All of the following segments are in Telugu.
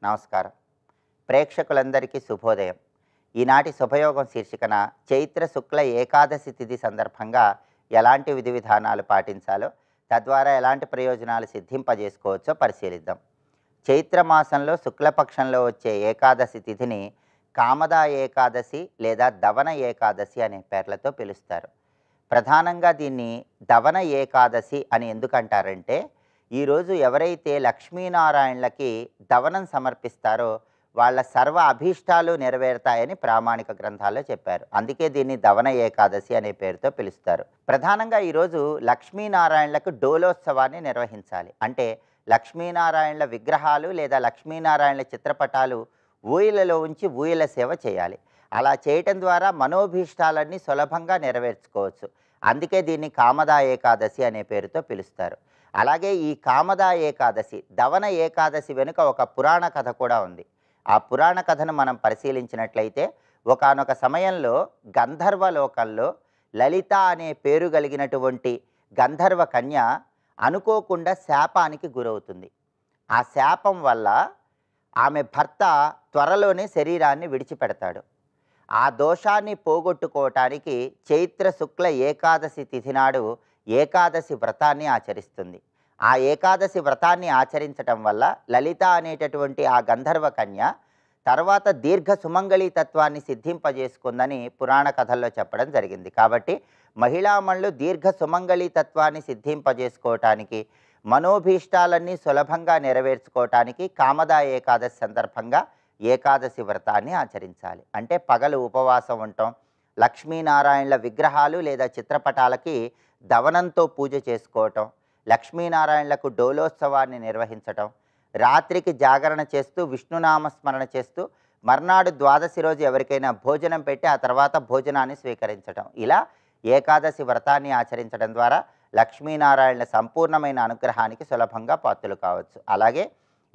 నమస్కారం. ప్రేక్షకులందరికీ శుభోదయం. ఈనాటి శుభయోగం శీర్షికన చైత్ర శుక్ల ఏకాదశి తిథి సందర్భంగా ఎలాంటి విధి విధానాలు పాటించాలో, తద్వారా ఎలాంటి ప్రయోజనాలు సిద్ధింపజేసుకోవచ్చో పరిశీలిద్దాం. చైత్ర మాసంలో శుక్లపక్షంలో వచ్చే ఏకాదశి తిథిని కామదా ఏకాదశి లేదా దవన ఏకాదశి అనే పేర్లతో పిలుస్తారు. ప్రధానంగా దీన్ని దవన ఏకాదశి అని ఎందుకంటారంటే, ఈరోజు ఎవరైతే లక్ష్మీనారాయణలకి దవనం సమర్పిస్తారో వాళ్ళ సర్వ అభీష్టాలు నెరవేరుతాయని ప్రామాణిక గ్రంథాల్లో చెప్పారు. అందుకే దీన్ని దవన ఏకాదశి అనే పేరుతో పిలుస్తారు. ప్రధానంగా ఈరోజు లక్ష్మీనారాయణలకు డోలోత్సవాన్ని నిర్వహించాలి. అంటే లక్ష్మీనారాయణల విగ్రహాలు లేదా లక్ష్మీనారాయణల చిత్రపటాలు ఊయలలో ఉంచి ఊయల సేవ చేయాలి. అలా చేయటం ద్వారా మనోభీష్టాలన్నీ సులభంగా నెరవేర్చుకోవచ్చు. అందుకే దీన్ని కామదా ఏకాదశి అనే పేరుతో పిలుస్తారు. అలాగే ఈ కామదా ఏకాదశి, దవన ఏకాదశి వెనుక ఒక పురాణ కథ కూడా ఉంది. ఆ పురాణ కథను మనం పరిశీలించినట్లయితే, ఒకానొక సమయంలో గంధర్వలోకంలో లలిత అనే పేరు కలిగినటువంటి గంధర్వ కన్య అనుకోకుండా శాపానికి గురవుతుంది. ఆ శాపం వల్ల ఆమె భర్త త్వరలోనే శరీరాన్ని విడిచిపెడతాడు. ఆ దోషాన్ని పోగొట్టుకోవటానికి చైత్ర శుక్ల ఏకాదశి తిథి నాడు ఏకాదశి వ్రతాన్ని ఆచరిస్తుంది. ఆ ఏకాదశి వ్రతాన్ని ఆచరించటం వల్ల లలిత అనేటటువంటి ఆ గంధర్వ కన్య తర్వాత దీర్ఘ సుమంగళీ తత్వాన్ని సిద్ధింపజేసుకుందని పురాణ కథల్లో చెప్పడం జరిగింది. కాబట్టి మహిళామణులు దీర్ఘ సుమంగళీ తత్వాన్ని సిద్ధింపజేసుకోవటానికి, మనోభీష్టాలన్నీ సులభంగా నెరవేర్చుకోవటానికి కామదా ఏకాదశి సందర్భంగా ఏకాదశి వ్రతాన్ని ఆచరించాలి. అంటే పగలు ఉపవాసం ఉండటం, లక్ష్మీనారాయణల విగ్రహాలు లేదా చిత్రపటాలకి దవనంతో పూజ చేసుకోవటం, లక్ష్మీనారాయణలకు డోలోత్సవాన్ని నిర్వహించటం, రాత్రికి జాగరణ చేస్తూ విష్ణునామస్మరణ చేస్తూ మర్నాడు ద్వాదశి రోజు ఎవరికైనా భోజనం పెట్టి ఆ తర్వాత భోజనాన్ని స్వీకరించటం, ఇలా ఏకాదశి వ్రతాన్ని ఆచరించడం ద్వారా లక్ష్మీనారాయణల సంపూర్ణమైన అనుగ్రహానికి సులభంగా పాత్రలు కావచ్చు. అలాగే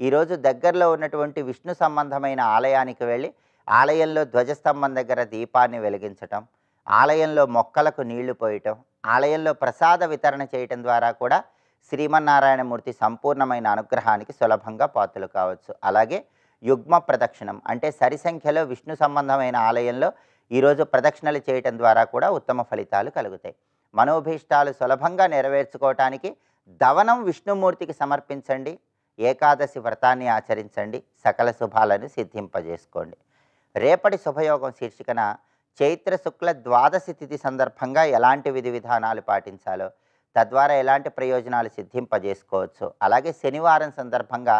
ఈరోజు దగ్గరలో ఉన్నటువంటి విష్ణు సంబంధమైన ఆలయానికి వెళ్ళి ఆలయంలో ధ్వజస్తంభం దగ్గర దీపాన్ని వెలిగించటం, ఆలయంలో మొక్కలకు నీళ్లు పోయటం, ఆలయంలో ప్రసాద వితరణ చేయటం ద్వారా కూడా శ్రీమన్నారాయణమూర్తి సంపూర్ణమైన అనుగ్రహానికి సులభంగా పాత్రలు కావచ్చు. అలాగే యుగ్మ ప్రదక్షిణం అంటే సరి సంఖ్యలో విష్ణు సంబంధమైన ఆలయంలో ఈరోజు ప్రదక్షిణలు చేయటం ద్వారా కూడా ఉత్తమ ఫలితాలు కలుగుతాయి. మనోభీష్టాలు సులభంగా నెరవేర్చుకోవటానికి దవనం విష్ణుమూర్తికి సమర్పించండి, ఏకాదశి వ్రతాన్ని ఆచరించండి, సకల శుభాలను సిద్ధింపజేసుకోండి. రేపటి శుభయోగం శీర్షికన చైత్ర శుక్ల ద్వాదశి తిథి సందర్భంగా ఎలాంటి విధి విధానాలు పాటించాలో, తద్వారా ఎలాంటి ప్రయోజనాలు సిద్ధింపజేసుకోవచ్చు, అలాగే శనివారం సందర్భంగా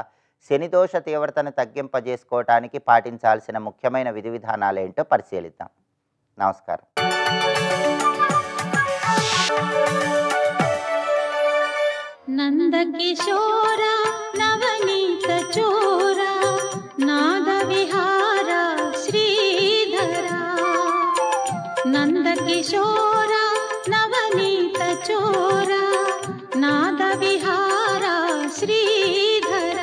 శనిదోష తీవ్రతను తగ్గింపజేసుకోవటానికి పాటించాల్సిన ముఖ్యమైన విధి విధానాలు ఏంటో పరిశీలిద్దాం. నమస్కారం. నందకిశోర నవనీత చోర నాద విహార శ్రీధర, నందకిశోర నవనీత చోర నాద విహార శ్రీధర.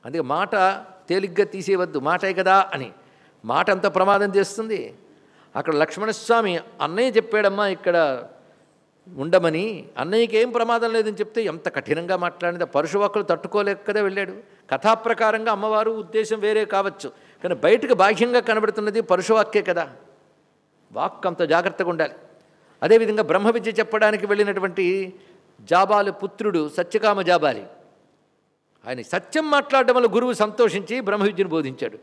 అందుకే మాట తేలిగ్గా తీసేయవద్దు, మాటే కదా అని. మాట అంత ప్రమాదం చేస్తుంది. అక్కడ లక్ష్మణస్వామి అన్నయ్య చెప్పాడమ్మా ఇక్కడ ఉండమని, అన్నయ్యకి ఏం ప్రమాదం లేదని చెప్తే ఎంత కఠినంగా మాట్లాడింది. పరుషవాక్కులు తట్టుకోలేక కదా వెళ్ళాడు. కథాప్రకారంగా అమ్మవారు ఉద్దేశం వేరే కావచ్చు, కానీ బయటకు బాహ్యంగా కనబడుతున్నది పరుషవాక్యే కదా. వాక్ అంత జాగ్రత్తగా ఉండాలి. అదేవిధంగా బ్రహ్మ విద్య చెప్పడానికి వెళ్ళినటువంటి జాబాలి పుత్రుడు సత్యకామ జాబాలి, ఆయన సత్యం మాట్లాడడం వల్ల గురువు సంతోషించి బ్రహ్మ విద్యను బోధించాడు.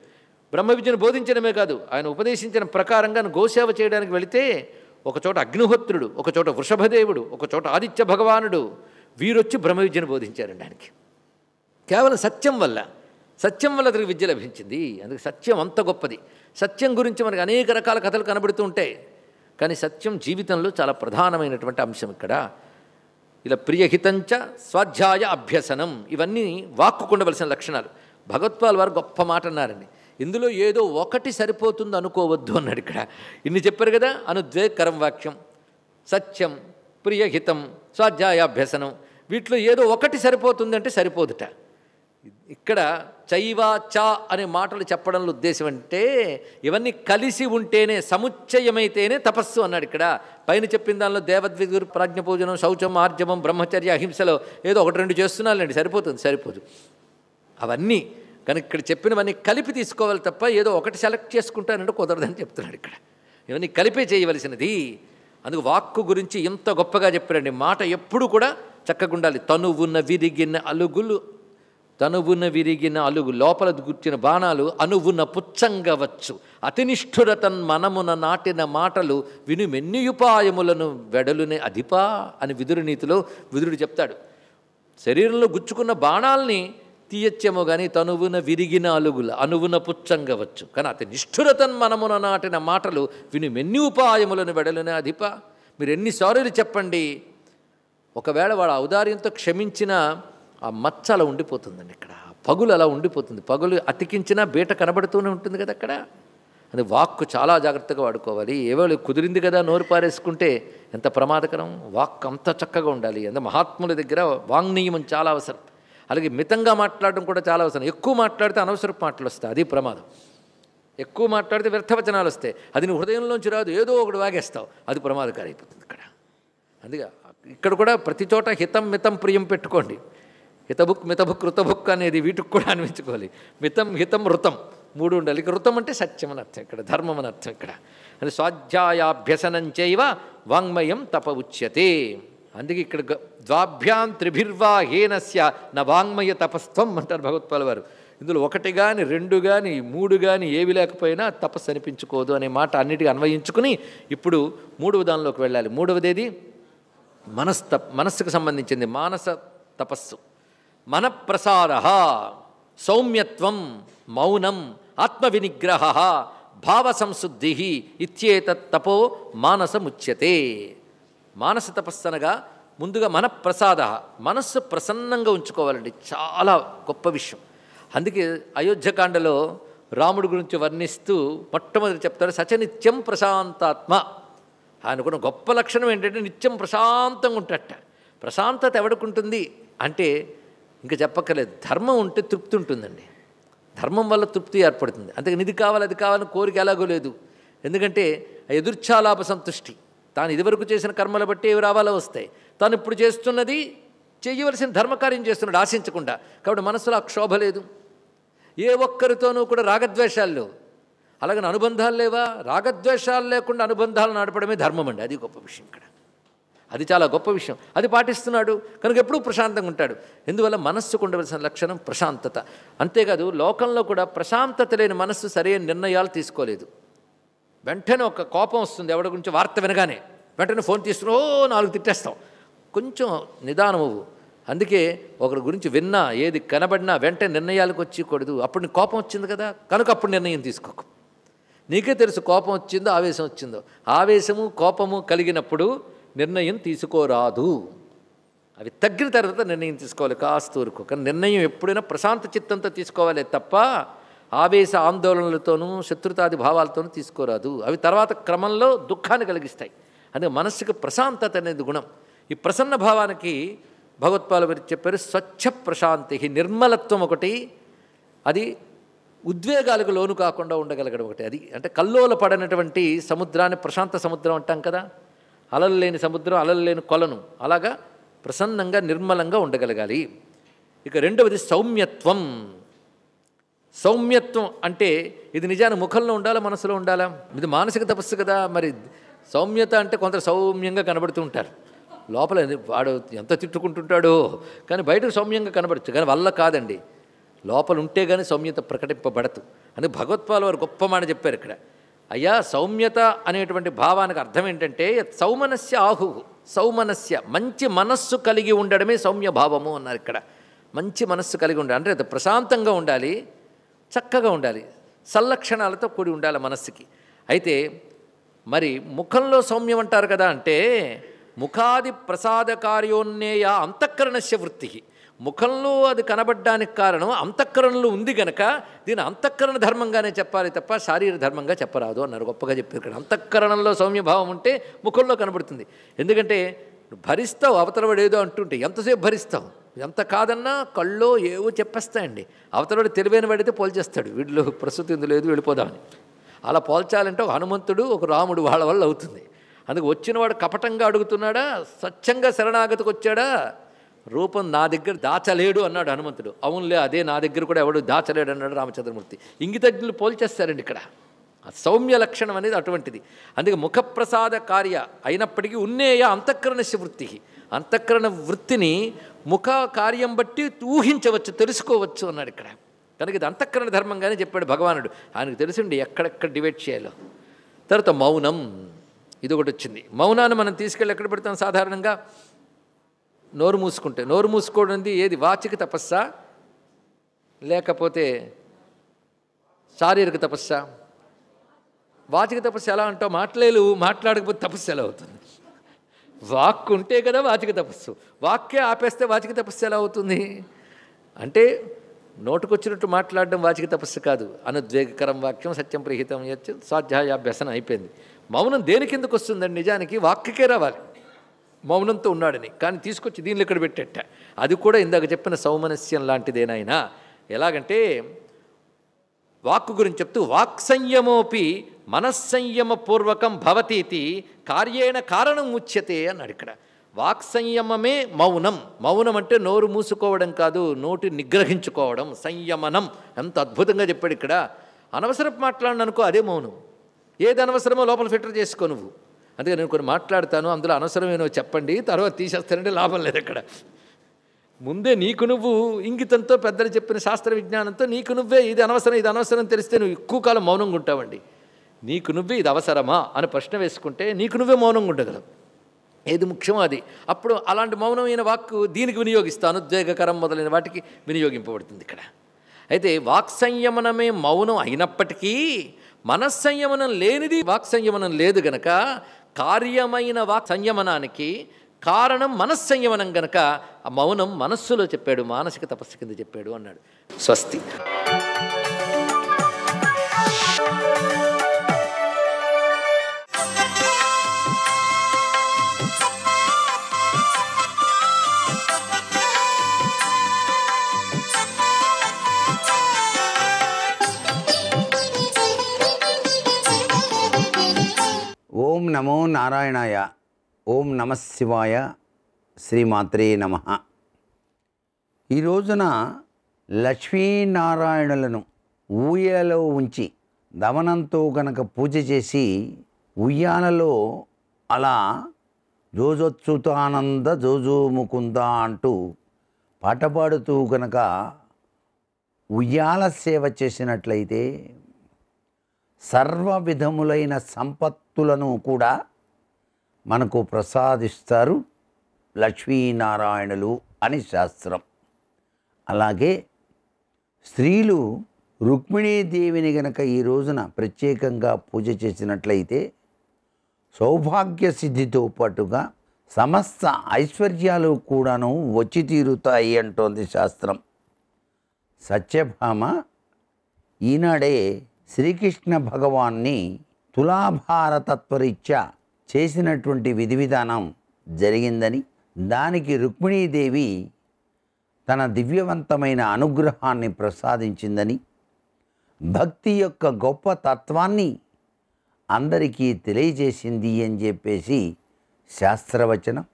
బ్రహ్మ విద్యను బోధించడమే కాదు, ఆయన ఉపదేశించిన ప్రకారంగా గోసేవ చేయడానికి వెళితే ఒకచోట అగ్నిహోత్రుడు, ఒకచోట వృషభదేవుడు, ఒకచోట ఆదిత్య భగవానుడు వీరొచ్చి బ్రహ్మ విద్యను బోధించారండి ఆయనకి. కేవలం సత్యం వల్ల అతనికి విద్య లభించింది. అందుకే సత్యం అంత గొప్పది. సత్యం గురించి మనకి అనేక రకాల కథలు కనబడుతూ ఉంటాయి, కానీ సత్యం జీవితంలో చాలా ప్రధానమైనటువంటి అంశం. ఇక్కడ ఇలా ప్రియహితంచ స్వాధ్యాయ అభ్యసనం, ఇవన్నీ వాక్కు ఉండవలసిన లక్షణాలు. భగవత్పాల్ వారు గొప్ప మాట అన్నారండి. ఇందులో ఏదో ఒకటి సరిపోతుంది అనుకోవద్దు అన్నాడు. ఇక్కడ ఇన్ని చెప్పారు కదా, అనుద్వేగకరం వాక్యం, సత్యం, ప్రియహితం, స్వాధ్యాయాభ్యసనం, వీటిలో ఏదో ఒకటి సరిపోతుంది అంటే సరిపోదుట. ఇక్కడ చైవా చా అనే మాటలు చెప్పడంలో ఉద్దేశం అంటే ఇవన్నీ కలిసి ఉంటేనే, సముచ్చయమైతేనే తపస్సు అన్నాడు. ఇక్కడ పైన చెప్పిన దానిలో దేవద్విగురు, ప్రాజ్ఞపూజనం, శౌచం, ఆర్జవం, బ్రహ్మచర్య, అహింసలో ఏదో ఒకటి రెండు చేస్తున్నాలండి, సరిపోదు. అవన్నీ కనుక ఇక్కడ చెప్పినవన్నీ కలిపి తీసుకోవాలి తప్ప ఏదో ఒకటి సెలెక్ట్ చేసుకుంటానంటే కుదరదని చెప్తున్నాడు ఇక్కడ. ఇవన్నీ కలిపే చేయవలసినది. అందుకు వాక్కు గురించి ఇంత గొప్పగా చెప్పారండి. మాట ఎప్పుడు కూడా చక్కగా ఉండాలి. తనువున విరిగిన అలుగు లోపల గుర్చిన బాణాలు అనువున పుచ్చంగవచ్చు. అతినిష్ఠురతన్ మనమున నాటిన మాటలు విను మెన్నియుపాయములను వెడలునే అధిపా అని విదురు నీతిలో విదురుడు చెప్తాడు. శరీరంలో గుచ్చుకున్న బాణాల్ని తీయచ్చేమో కానీ తనువున విరిగిన అలుగుల అనువున పుచ్చంగవచ్చు. కానీ అతి నిష్ఠురతన్ మనమున నాటిన మాటలు విని మెన్ని ఉపాయములను వెడలునే అధిప. మీరు ఎన్నిసార్లు చెప్పండి, ఒకవేళ వాడు ఔదార్యంతో క్షమించిన ఆ మచ్చ అలా ఉండిపోతుందండి. ఇక్కడ పగులు అలా ఉండిపోతుంది. పగులు అతికించినా బీట కనబడుతూనే ఉంటుంది కదా అక్కడ. అది వాక్కు చాలా జాగ్రత్తగా వాడుకోవాలి. ఏవో కుదిరింది కదా నోరు పారేసుకుంటే ఎంత ప్రమాదకరం. వాక్ అంత చక్కగా ఉండాలి. అంత మహాత్ముల దగ్గర వాంగ్నియమం చాలా అవసరం. అలాగే మితంగా మాట్లాడడం కూడా చాలా అవసరం. ఎక్కువ మాట్లాడితే అనవసరపు మాటలు వస్తాయి, అది ప్రమాదం. ఎక్కువ మాట్లాడితే వ్యర్థవచనాలు వస్తాయి, అది నీ హృదయంలోంచి రాదు, ఏదో ఒకటి వాగేస్తావు, అది ప్రమాదకారి అయిపోతుంది ఇక్కడ. అందుకే ఇక్కడ కూడా ప్రతి చోట హితం మితం ప్రియం పెట్టుకోండి. హితబుక్ మితబుక్ ఋతబుక్ అనేది వీటికి కూడా అనిపించుకోవాలి. మితం హితం ఋతం 3 ఉండాలి. ఇక ఋతం అంటే సత్యం అని అర్థం, ఇక్కడ ధర్మం అని అర్థం. ఇక్కడ అది స్వాధ్యాయాభ్యసనం చేయవ వాంగ్మయం తప ఉచ్యతే. అందుకే ఇక్కడ ద్వాభ్యాం త్రిభిర్వా హేనస్య న వాంగ్మయ తపస్త్వం అంటారు భగవత్పాల్ వారు. ఇందులో 1 కానీ 2 కానీ 3 కానీ ఏవి లేకపోయినా తపస్సు అనిపించుకోదు అనే మాట అన్నిటికీ అన్వయించుకుని ఇప్పుడు 3వ దానిలోకి వెళ్ళాలి. 3వది ఏది? మనస్సుకు సంబంధించింది. మానస తపస్సు. మనఃప్రసార, సౌమ్యత్వం, మౌనం, ఆత్మవినిగ్రహ, భావసంశుద్ధి ఇత్యేతత్ తపో మానసముచ్యతే. మానస తపస్సు అనగా ముందుగా మనఃప్రసాద, మనస్సు ప్రసన్నంగా ఉంచుకోవాలండి. చాలా గొప్ప విషయం. అందుకే అయోధ్యకాండలో రాముడి గురించి వర్ణిస్తూ మొట్టమొదటి చెప్తాడు సచనిత్యం ప్రశాంతాత్మ. ఆయనకున్న గొప్ప లక్షణం ఏంటంటే నిత్యం ప్రశాంతంగా ఉంటాడట. ప్రశాంతత ఎవడుకుంటుంది అంటే ఇంకా చెప్పక్కర్లేదు, ధర్మం ఉంటే తృప్తి ఉంటుందండి. ధర్మం వల్ల తృప్తి ఏర్పడుతుంది. అంతేగాని ఇది కావాలి అది కావాలని కోరిక ఎలాగో లేదు. ఎందుకంటే ఎదుర్ఛాలాభ సంతుష్టి. తాను ఇదివరకు చేసిన కర్మలు బట్టి ఏవి రావాలో వస్తాయి. తాను ఇప్పుడు చేస్తున్నది చేయవలసిన ధర్మకార్యం చేస్తున్నాడు ఆశించకుండా. కాబట్టి మనసులో అక్షోభ లేదు. ఏ ఒక్కరితోనూ కూడా రాగద్వేషాలు లేవు. అలాగని అనుబంధాలు లేవా? రాగద్వేషాలు లేకుండా అనుబంధాలు నడపడమే ధర్మం అండి. అది గొప్ప విషయం ఇక్కడ. అది చాలా గొప్ప విషయం. అది పాటిస్తున్నాడు కనుక ఎప్పుడూ ప్రశాంతంగా ఉంటాడు. ఎందువల్ల మనస్సుకు ఉండవలసిన లక్షణం ప్రశాంతత. అంతేకాదు లోకంలో కూడా ప్రశాంతత లేని మనస్సు సరైన నిర్ణయాలు తీసుకోలేదు. వెంటనే ఒక కోపం వస్తుంది, ఎవరి గురించి వార్త వినగానే వెంటనే ఫోన్ తీసుకుని 4 తిట్టేస్తాం. కొంచెం నిదానం అవ్వు. అందుకే ఒకరి గురించి విన్నా ఏది కనబడినా వెంటనే నిర్ణయాలకు వచ్చేకూడదు. అప్పుడు నీకు కోపం వచ్చింది కదా కనుక అప్పుడు నిర్ణయం తీసుకోకు. నీకే తెలుసు కోపం వచ్చిందో ఆవేశం వచ్చిందో. ఆవేశము కోపము కలిగినప్పుడు నిర్ణయం తీసుకోరాదు. అవి తగ్గిన తర్వాత నిర్ణయం తీసుకోవాలి కాస్త ఊరుకో. కానీ నిర్ణయం ఎప్పుడైనా ప్రశాంత చిత్తంతో తీసుకోవాలి తప్ప ఆవేశ ఆందోళనలతోనూ శత్రుతాది భావాలతోనూ తీసుకోరాదు. అవి తర్వాత క్రమంలో దుఃఖాన్ని కలిగిస్తాయి. అందుకే మనస్సుకు ప్రశాంతత అనేది గుణం. ఈ ప్రసన్న భావానికి భగవత్పాల్ వారు చెప్పారు స్వచ్ఛ ప్రశాంతి. నిర్మలత్వం ఒకటి, అది ఉద్వేగాలకు లోను కాకుండా ఉండగలగడం ఒకటి. అది అంటే కల్లోల పడినటువంటి సముద్రాన్ని ప్రశాంత సముద్రం అంటాం కదా. అలలు లేని సముద్రం, అలలు లేని కొలను. అలాగా ప్రసన్నంగా నిర్మలంగా ఉండగలగాలి. ఇక రెండవది సౌమ్యత్వం. సౌమ్యత్వం అంటే ఇది నిజానికి ముఖంలో ఉండాలా మనసులో ఉండాలా? ఇది మానసిక తపస్సు కదా. మరి సౌమ్యత అంటే కొంత సౌమ్యంగా కనబడుతూ ఉంటారు. లోపల వాడు ఎంత తిట్టుకుంటుంటాడో కానీ బయటకు సౌమ్యంగా కనబడచ్చు. కానీ వల్ల కాదండి, లోపల ఉంటే కానీ సౌమ్యత ప్రకటింపబడదు. అందుకే భగవత్పాల్ వారు గొప్ప మాట చెప్పారు ఇక్కడ. అయ్యా సౌమ్యత అనేటువంటి భావానికి అర్థం ఏంటంటే సౌమనస్య ఆహు. సౌమనస్య మంచి మనస్సు కలిగి ఉండడమే సౌమ్య భావము అన్నారు ఇక్కడ. మంచి మనస్సు కలిగి ఉండాలి అంటే అది ప్రశాంతంగా ఉండాలి, చక్కగా ఉండాలి, సల్లక్షణాలతో కూడి ఉండాలి మనస్సుకి. అయితే మరి ముఖంలో సౌమ్యం అంటారు కదా అంటే ముఖాది ప్రసాద కార్యోన్నేయ అంతఃకరణస్య వృత్తి. ముఖంలో అది కనబడ్డానికి కారణం అంతఃకరణలో ఉంది కనుక దీని అంతఃకరణ ధర్మంగానే చెప్పాలి తప్ప శారీర ధర్మంగా చెప్పరాదు అన్నారు. గొప్పగా చెప్పారు ఇక్కడ. అంతఃకరణంలో సౌమ్యభావం ఉంటే ముఖంలో కనబడుతుంది. ఎందుకంటే భరిస్తావు, అవతలవాడు ఏదో అంటుంటే ఎంతసేపు భరిస్తావు? ఎంత కాదన్నా కళ్ళో ఏవో చెప్పేస్తాయండి. అవతలవాడు తెలివైన వాడితే పోల్చేస్తాడు, వీడిలో ప్రస్తుతం ఇందు లేదు వెళ్ళిపోదామని. అలా పోల్చాలంటే ఒక హనుమంతుడు ఒక రాముడు వాళ్ళ వల్ల అవుతుంది. అందుకు వచ్చినవాడు కపటంగా అడుగుతున్నాడా, స్వచ్ఛంగా శరణాగతికి వచ్చాడా, రూపం నా దగ్గర దాచలేడు అన్నాడు హనుమంతుడు. అవునులే, అదే నా దగ్గర కూడా ఎవడు దాచలేడు అన్నాడు రామచంద్రమూర్తి. ఇంగితజ్ఞులు పోల్చేస్తారండి ఇక్కడ. ఆ సౌమ్య లక్షణం అనేది అటువంటిది. అందుకే ముఖప్రసాద కార్య అయినప్పటికీ ఉన్నేయ అంతఃకరణస్య వృత్తి. అంతఃకరణ వృత్తిని ముఖ కార్యం బట్టి ఊహించవచ్చు, తెలుసుకోవచ్చు అన్నాడు ఇక్కడ. కనుక ఇది అంతఃకరణ ధర్మంగానే చెప్పాడు భగవానుడు. ఆయనకు తెలిసిండి ఎక్కడెక్కడ డివైడ్ చేయాలో. తర్వాత మౌనం, ఇది ఒకటి వచ్చింది. మౌనాన్ని మనం తీసుకెళ్ళి ఎక్కడ పెడతాం సాధారణంగా? నోరు మూసుకుంటే. నోరు మూసుకోవడం ఏది? వాచిక తపస్సా లేకపోతే శారీరక తపస్సా? వాచిక తపస్సు ఎలా అంటావు? మాట్లాడకపోతే తపస్సు ఎలా అవుతుంది? వాక్కు ఉంటే కదా వాచిక తపస్సు. వాక్కే ఆపేస్తే వాచిక తపస్సు ఎలా అవుతుంది? అంటే నోటుకొచ్చినట్టు మాట్లాడడం వాచిక తపస్సు కాదు. అనుద్వేగకరం వాక్యం సత్యం ప్రహితం యచ్చ స్వాధ్యాయాభ్యసనం అయిపోయింది. మౌనం దేని కిందకు వస్తుందండి? నిజానికి వాక్యకే రావాలి, మౌనంతో ఉన్నాడని. కానీ తీసుకొచ్చి దీనిలో ఇక్కడ పెట్టేట. అది కూడా ఇందాక చెప్పిన సౌమనస్యం లాంటిదేనాయనా. ఎలాగంటే వాక్కు గురించి చెప్తూ వాక్సంయమోపి మనస్సంయమపూర్వకం భవతీతి కార్యేణ కారణం ఉచ్యతే అన్నాడు ఇక్కడ. వాక్సంయమమే మౌనం. మౌనం అంటే నోరు మూసుకోవడం కాదు, నోటి నిగ్రహించుకోవడం, సంయమనం. ఎంత అద్భుతంగా చెప్పాడు ఇక్కడ. అనవసరపు మాట్లాడిన అనుకో, అదే మౌనం. ఏది అనవసరమో లోపల ఫిల్టర్ చేసుకో నువ్వు. అందుకే నేను కొన్ని మాట్లాడతాను, అందులో అనవసరమేనో చెప్పండి, తర్వాత తీసేస్తానంటే లాభం లేదు అక్కడ. ముందే నీకు నువ్వు ఇంగితంతో, పెద్దలు చెప్పిన శాస్త్ర విజ్ఞానంతో నీకు నువ్వే ఇది అనవసరం తెలిస్తే నువ్వు ఎక్కువ కాలం మౌనంగా ఉంటావండి. నీకు నువ్వే ఇది అవసరమా అని ప్రశ్న వేసుకుంటే నీకు నువ్వే మౌనంగా ఉండగలవు. ఏది ముఖ్యమో అది. అప్పుడు అలాంటి మౌనమైన వాక్కు దీనికి వినియోగిస్తాను, ఉద్వేగకరం మొదలైన వాటికి వినియోగింపబడుతుంది ఇక్కడ. అయితే వాక్సంయమనమే మౌనం అయినప్పటికీ మనస్సంయమనం లేనిది వాక్సంయమనం లేదు గనక కార్యమైన వాక్ సంయమనానికి కారణం మనస్సంయమనం గనక ఆ మౌనం మనస్సులో చెప్పాడు, మానసిక తపస్సు కింద చెప్పాడు అన్నాడు. స్వస్తి. ఓం నమో నారాయణాయ. ఓం నమః శివాయ. శ్రీమాత్రే నమః. ఈ రోజున లక్ష్మీనారాయణులను ఊయలలో ఉంచి దమనంతో గనక పూజ చేసి ఉయ్యాలలో అలా జోజొచ్యుతానంద జోజో ముకుంద అంటూ పాట పాడుతూ గనక ఉయ్యాల సేవ చేసినట్లయితే సర్వ విధములైన సంపత్తులను కూడా మనకు ప్రసాదిస్తారు లక్ష్మీనారాయణులు అని శాస్త్రం. అలాగే స్త్రీలు రుక్మిణీదేవిని గనక ఈ రోజున ప్రత్యేకంగా పూజ చేసినట్లయితే సౌభాగ్య సిద్ధితో పాటుగా సమస్త ఐశ్వర్యాలు కూడాను వచ్చి తీరుతాయి అంటోంది శాస్త్రం. సత్యభామ ఈనాడే శ్రీకృష్ణ భగవాన్ని తులాభారతత్వరీత్యా చేసినటువంటి విధి విధానం జరిగిందని, దానికి రుక్మిణీదేవి తన దివ్యవంతమైన అనుగ్రహాన్ని ప్రసాదించిందని, భక్తి యొక్క గొప్ప తత్వాన్ని అందరికీ తెలియజేసింది అని చెప్పేసి శాస్త్రవచనం.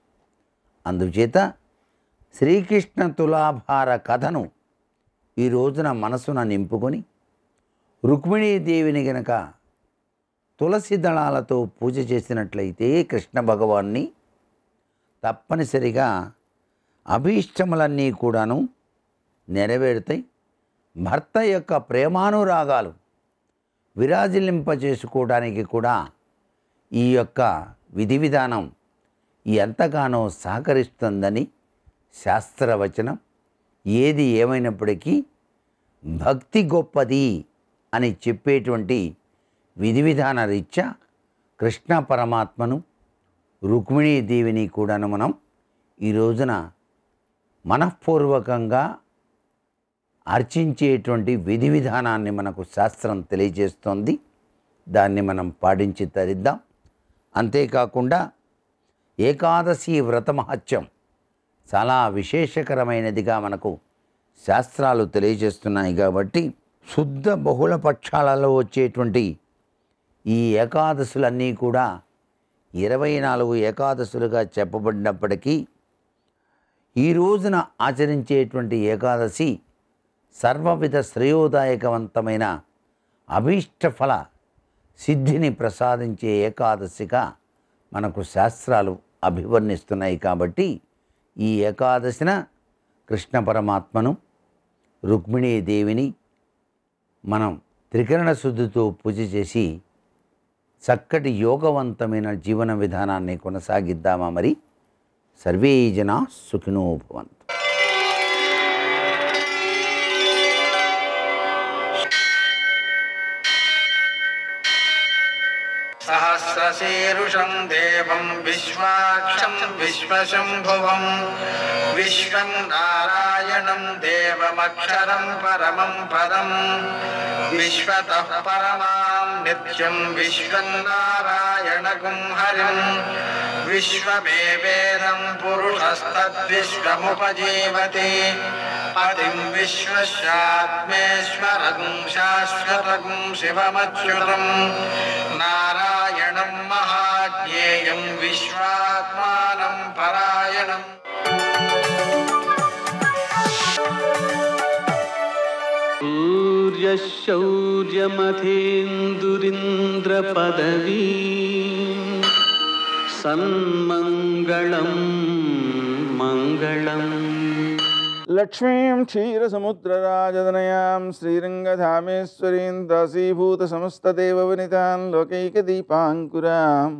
అందుచేత శ్రీకృష్ణ తులాభార కథను ఈ రోజున మనసున నింపుకొని రుక్మిణీదేవిని గనక తులసి దళాలతో పూజ చేసినట్లయితే కృష్ణ భగవాన్ని తప్పనిసరిగా అభీష్టములన్నీ కూడాను నెరవేరుతాయి. భర్త యొక్క ప్రేమానురాగాలు విరాజిల్లింపజేసుకోవడానికి కూడా ఈ యొక్క విధి విధానం ఎంతగానో సహకరిస్తుందని శాస్త్రవచనం. ఏది ఏమైనప్పటికీ భక్తి గొప్పది అని చెప్పేటువంటి విధి విధాన రీత్యా కృష్ణ పరమాత్మను రుక్మిణీదేవిని కూడాను మనం ఈ రోజున మనఃపూర్వకంగా అర్చించేటువంటి విధి విధానాన్ని మనకు శాస్త్రం తెలియజేస్తోంది. దాన్ని మనం పాటించి తరిద్దాం. అంతేకాకుండా ఏకాదశి వ్రత మహత్యం చాలా విశేషకరమైనదిగా మనకు శాస్త్రాలు తెలియజేస్తున్నాయి. కాబట్టి శుద్ధ బహుళ పక్షాలలో వచ్చేటువంటి ఈ ఏకాదశులన్నీ కూడా 24 ఏకాదశులుగా చెప్పబడినప్పటికీ ఈ రోజున ఆచరించేటువంటి ఏకాదశి సర్వవిధ శ్రేయోదాయకవంతమైన అభీష్టఫల సిద్ధిని ప్రసాదించే ఏకాదశిగా మనకు శాస్త్రాలు అభివర్ణిస్తున్నాయి. కాబట్టి ఈ ఏకాదశిన కృష్ణ పరమాత్మను, రుక్మిణీదేవిని మనం త్రికరణ శుద్ధితో పూజ చేసి చక్కటి యోగవంతమైన జీవన విధానాన్ని కొనసాగిద్దామా? మరి సర్వే జనా సుఖినో భవంతు. सहस्रशीर्षं देवं विश्वाक्षं विश्वशम्भुवं विश्वं नारायणं देवमक्षरं परमं पदं विश्वतः परमां नित्यं विश्वं नारायणगुं हरिं विश्वमेवेदं पुरुषस्तद्विश्वमुपजीवति पतिं विश्वस्यात्मेश्वरं शाश्वतं शिवमच्युतं नारायणं महाज्ञेयं विश्वात्मानं परायणम्. सूर्यशौर्यमथेन्दुरिन्द्रपदवी सन्मङ्गलं मङ्गलम्. लक्ष्मीं क्षीरसमुद्रराजतनयां श्रीरङ्गधामेश्वरीं दासीभूतसमस्तदेववनितां लोकैकदीपाङ्कुरां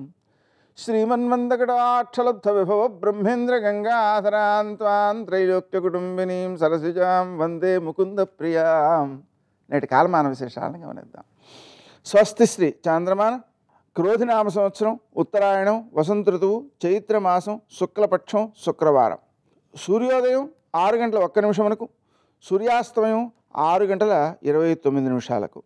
श्रीमन्मन्दकटाक्षलब्धविभवब्रह्मेन्द्रगङ्गाधरां त्वां त्रैलोक्यकुटुम्बिनीं सरसिजां వందే ముకుందప్రియాం. నేటి కాలమాన విశేషాలను గమనిద్దాం. స్వస్తి శ్రీ చాంద్రమాన క్రోధినామ సంవత్సరం ఉత్తరాయణం వసంత ఋతువు చైత్రమాసం శుక్లపక్షం శుక్రవారం. సూర్యోదయం 6 గంటల 1 నిమిషమునకు, సూర్యాస్తమయం 6 గంటల 29 నిమిషాలకు.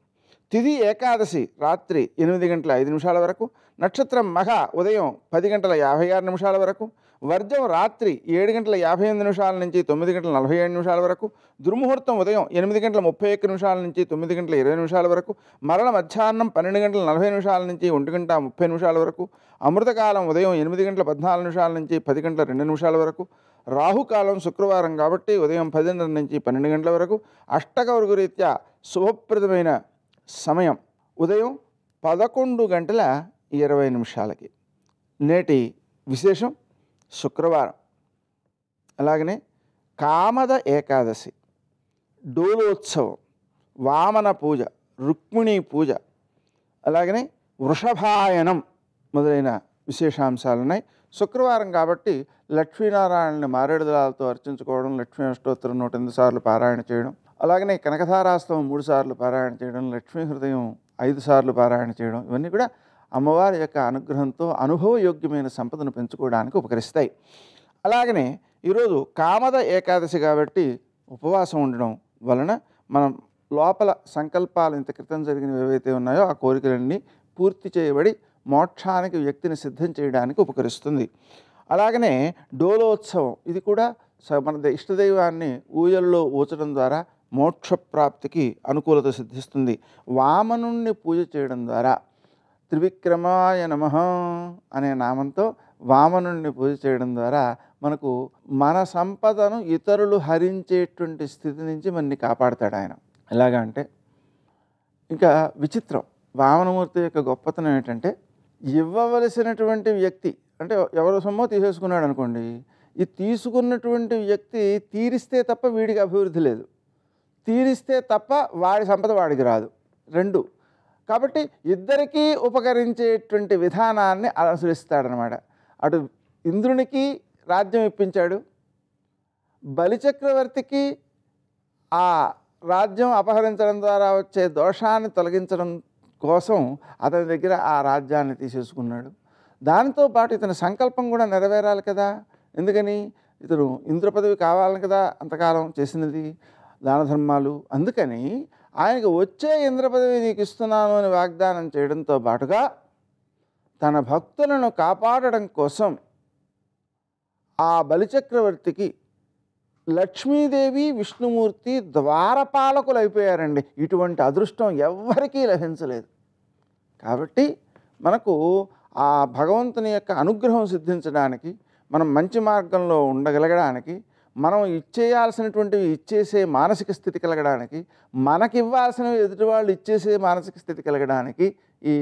తిథి ఏకాదశి రాత్రి 8 గంటల 5 నిమిషాల వరకు. నక్షత్రం మఘ ఉదయం 10 గంటల 56 నిమిషాల వరకు. వర్జం రాత్రి 7 గంటల 58 నిమిషాల నుంచి 9 గంటల 47 నిమిషాల వరకు. దుర్ముహూర్తం ఉదయం 8 గంటల 31 నిమిషాల నుంచి 9 గంటల 20 నిమిషాల వరకు. మరల మధ్యాహ్నం 12 గంటల 40 నిమిషాల నుంచి 1 గంట 30 నిమిషాల వరకు. అమృతకాలం ఉదయం 8 గంటల 14 నిమిషాల నుంచి 10 గంటల 2 నిమిషాల వరకు. రాహుకాలం శుక్రవారం కాబట్టి ఉదయం 10 నుంచి 12 గంటల వరకు. అష్టకవర్గ రీత్యా శుభప్రదమైన సమయం ఉదయం 11 గంటల 20 నిమిషాలకి. నేటి విశేషం శుక్రవారం. అలాగనే కామద ఏకాదశి, డోలోత్సవం, వామన పూజ, రుక్మిణీ పూజ, అలాగనే వృషభాయనం మొదలైన విశేషాంశాలు ఉన్నాయి. శుక్రవారం కాబట్టి లక్ష్మీనారాయణని మారేడుదళాలతో అర్చించుకోవడం, లక్ష్మీ అష్టోత్తరం 108 సార్లు పారాయణ చేయడం, అలాగనే కనకధారాస్తవం 3 సార్లు పారాయణ చేయడం, లక్ష్మీ హృదయం 5 సార్లు పారాయణ చేయడం, ఇవన్నీ కూడా అమ్మవారి యొక్క అనుగ్రహంతో అనుభవయోగ్యమైన సంపదను పెంచుకోవడానికి ఉపకరిస్తాయి. అలాగనే ఈరోజు కామద ఏకాదశి కాబట్టి ఉపవాసం ఉండడం వలన మనం లోపల సంకల్పాలు ఇంత క్రితం జరిగినవి ఏవైతే ఉన్నాయో ఆ కోరికలన్నీ పూర్తి చేయబడి మోక్షానికి వ్యక్తిని సిద్ధం చేయడానికి ఉపకరిస్తుంది. అలాగనే డోలోత్సవం, ఇది కూడా మన ఇష్టదైవాన్ని ఊయల్లో ఊచడం ద్వారా మోక్షప్రాప్తికి అనుకూలత సిద్ధిస్తుంది. వామనుణ్ణి పూజ చేయడం ద్వారా త్రివిక్రమాయ నమః అనే నామంతో వామనుణ్ణి పూజ చేయడం ద్వారా మనకు మన సంపదను ఇతరులు హరించేటువంటి స్థితి నుంచి మనని కాపాడతాడు ఆయన. ఎలాగా అంటే ఇంకా విచిత్రం, వామనమూర్తి యొక్క గొప్పతనం ఏంటంటే ఇవ్వవలసినటువంటి వ్యక్తి అంటే ఎవరు సొమ్మో తీసేసుకున్నాడు అనుకోండి, ఈ తీసుకున్నటువంటి వ్యక్తి తీరిస్తే తప్ప వీడికి అభివృద్ధి లేదు, తీరిస్తే తప్ప వాడి సంపద వాడికి రాదు. 2 కాబట్టి ఇద్దరికీ ఉపకరించేటువంటి విధానాన్ని అనుసరిస్తాడనమాట. అటు ఇంద్రునికి రాజ్యం ఇప్పించాడు, బలిచక్రవర్తికి ఆ రాజ్యం అపహరించడం ద్వారా వచ్చే దోషాన్ని తొలగించడం కోసం అతని దగ్గర ఆ రాజ్యాన్ని తీసేసుకున్నాడు. దానితో పాటు ఇతని సంకల్పం కూడా నెరవేరాలి కదా. ఎందుకని ఇతను ఇంద్ర పదవి కావాలని కదా అంతకాలం చేసినది దాన ధర్మాలు. అందుకని ఆయనకు వచ్చే ఇంద్ర పదవి నీకు ఇస్తున్నాను అని వాగ్దానం చేయడంతో పాటుగా తన భక్తులను కాపాడడం కోసం ఆ బలిచక్రవర్తికి లక్ష్మీదేవి విష్ణుమూర్తి ద్వారపాలకులు అయిపోయారండి. ఇటువంటి అదృష్టం ఎవ్వరికీ లభించలేదు. కాబట్టి మనకు ఆ భగవంతుని యొక్క అనుగ్రహం సిద్ధించడానికి, మనం మంచి మార్గంలో ఉండగలగడానికి మనం ఇచ్చేయాల్సినటువంటివి ఇచ్చేసే మానసిక స్థితి కలగడానికి, మనకివ్వాల్సినవి ఎదుటి వాళ్ళు ఇచ్చేసే మానసిక స్థితి కలగడానికి ఈ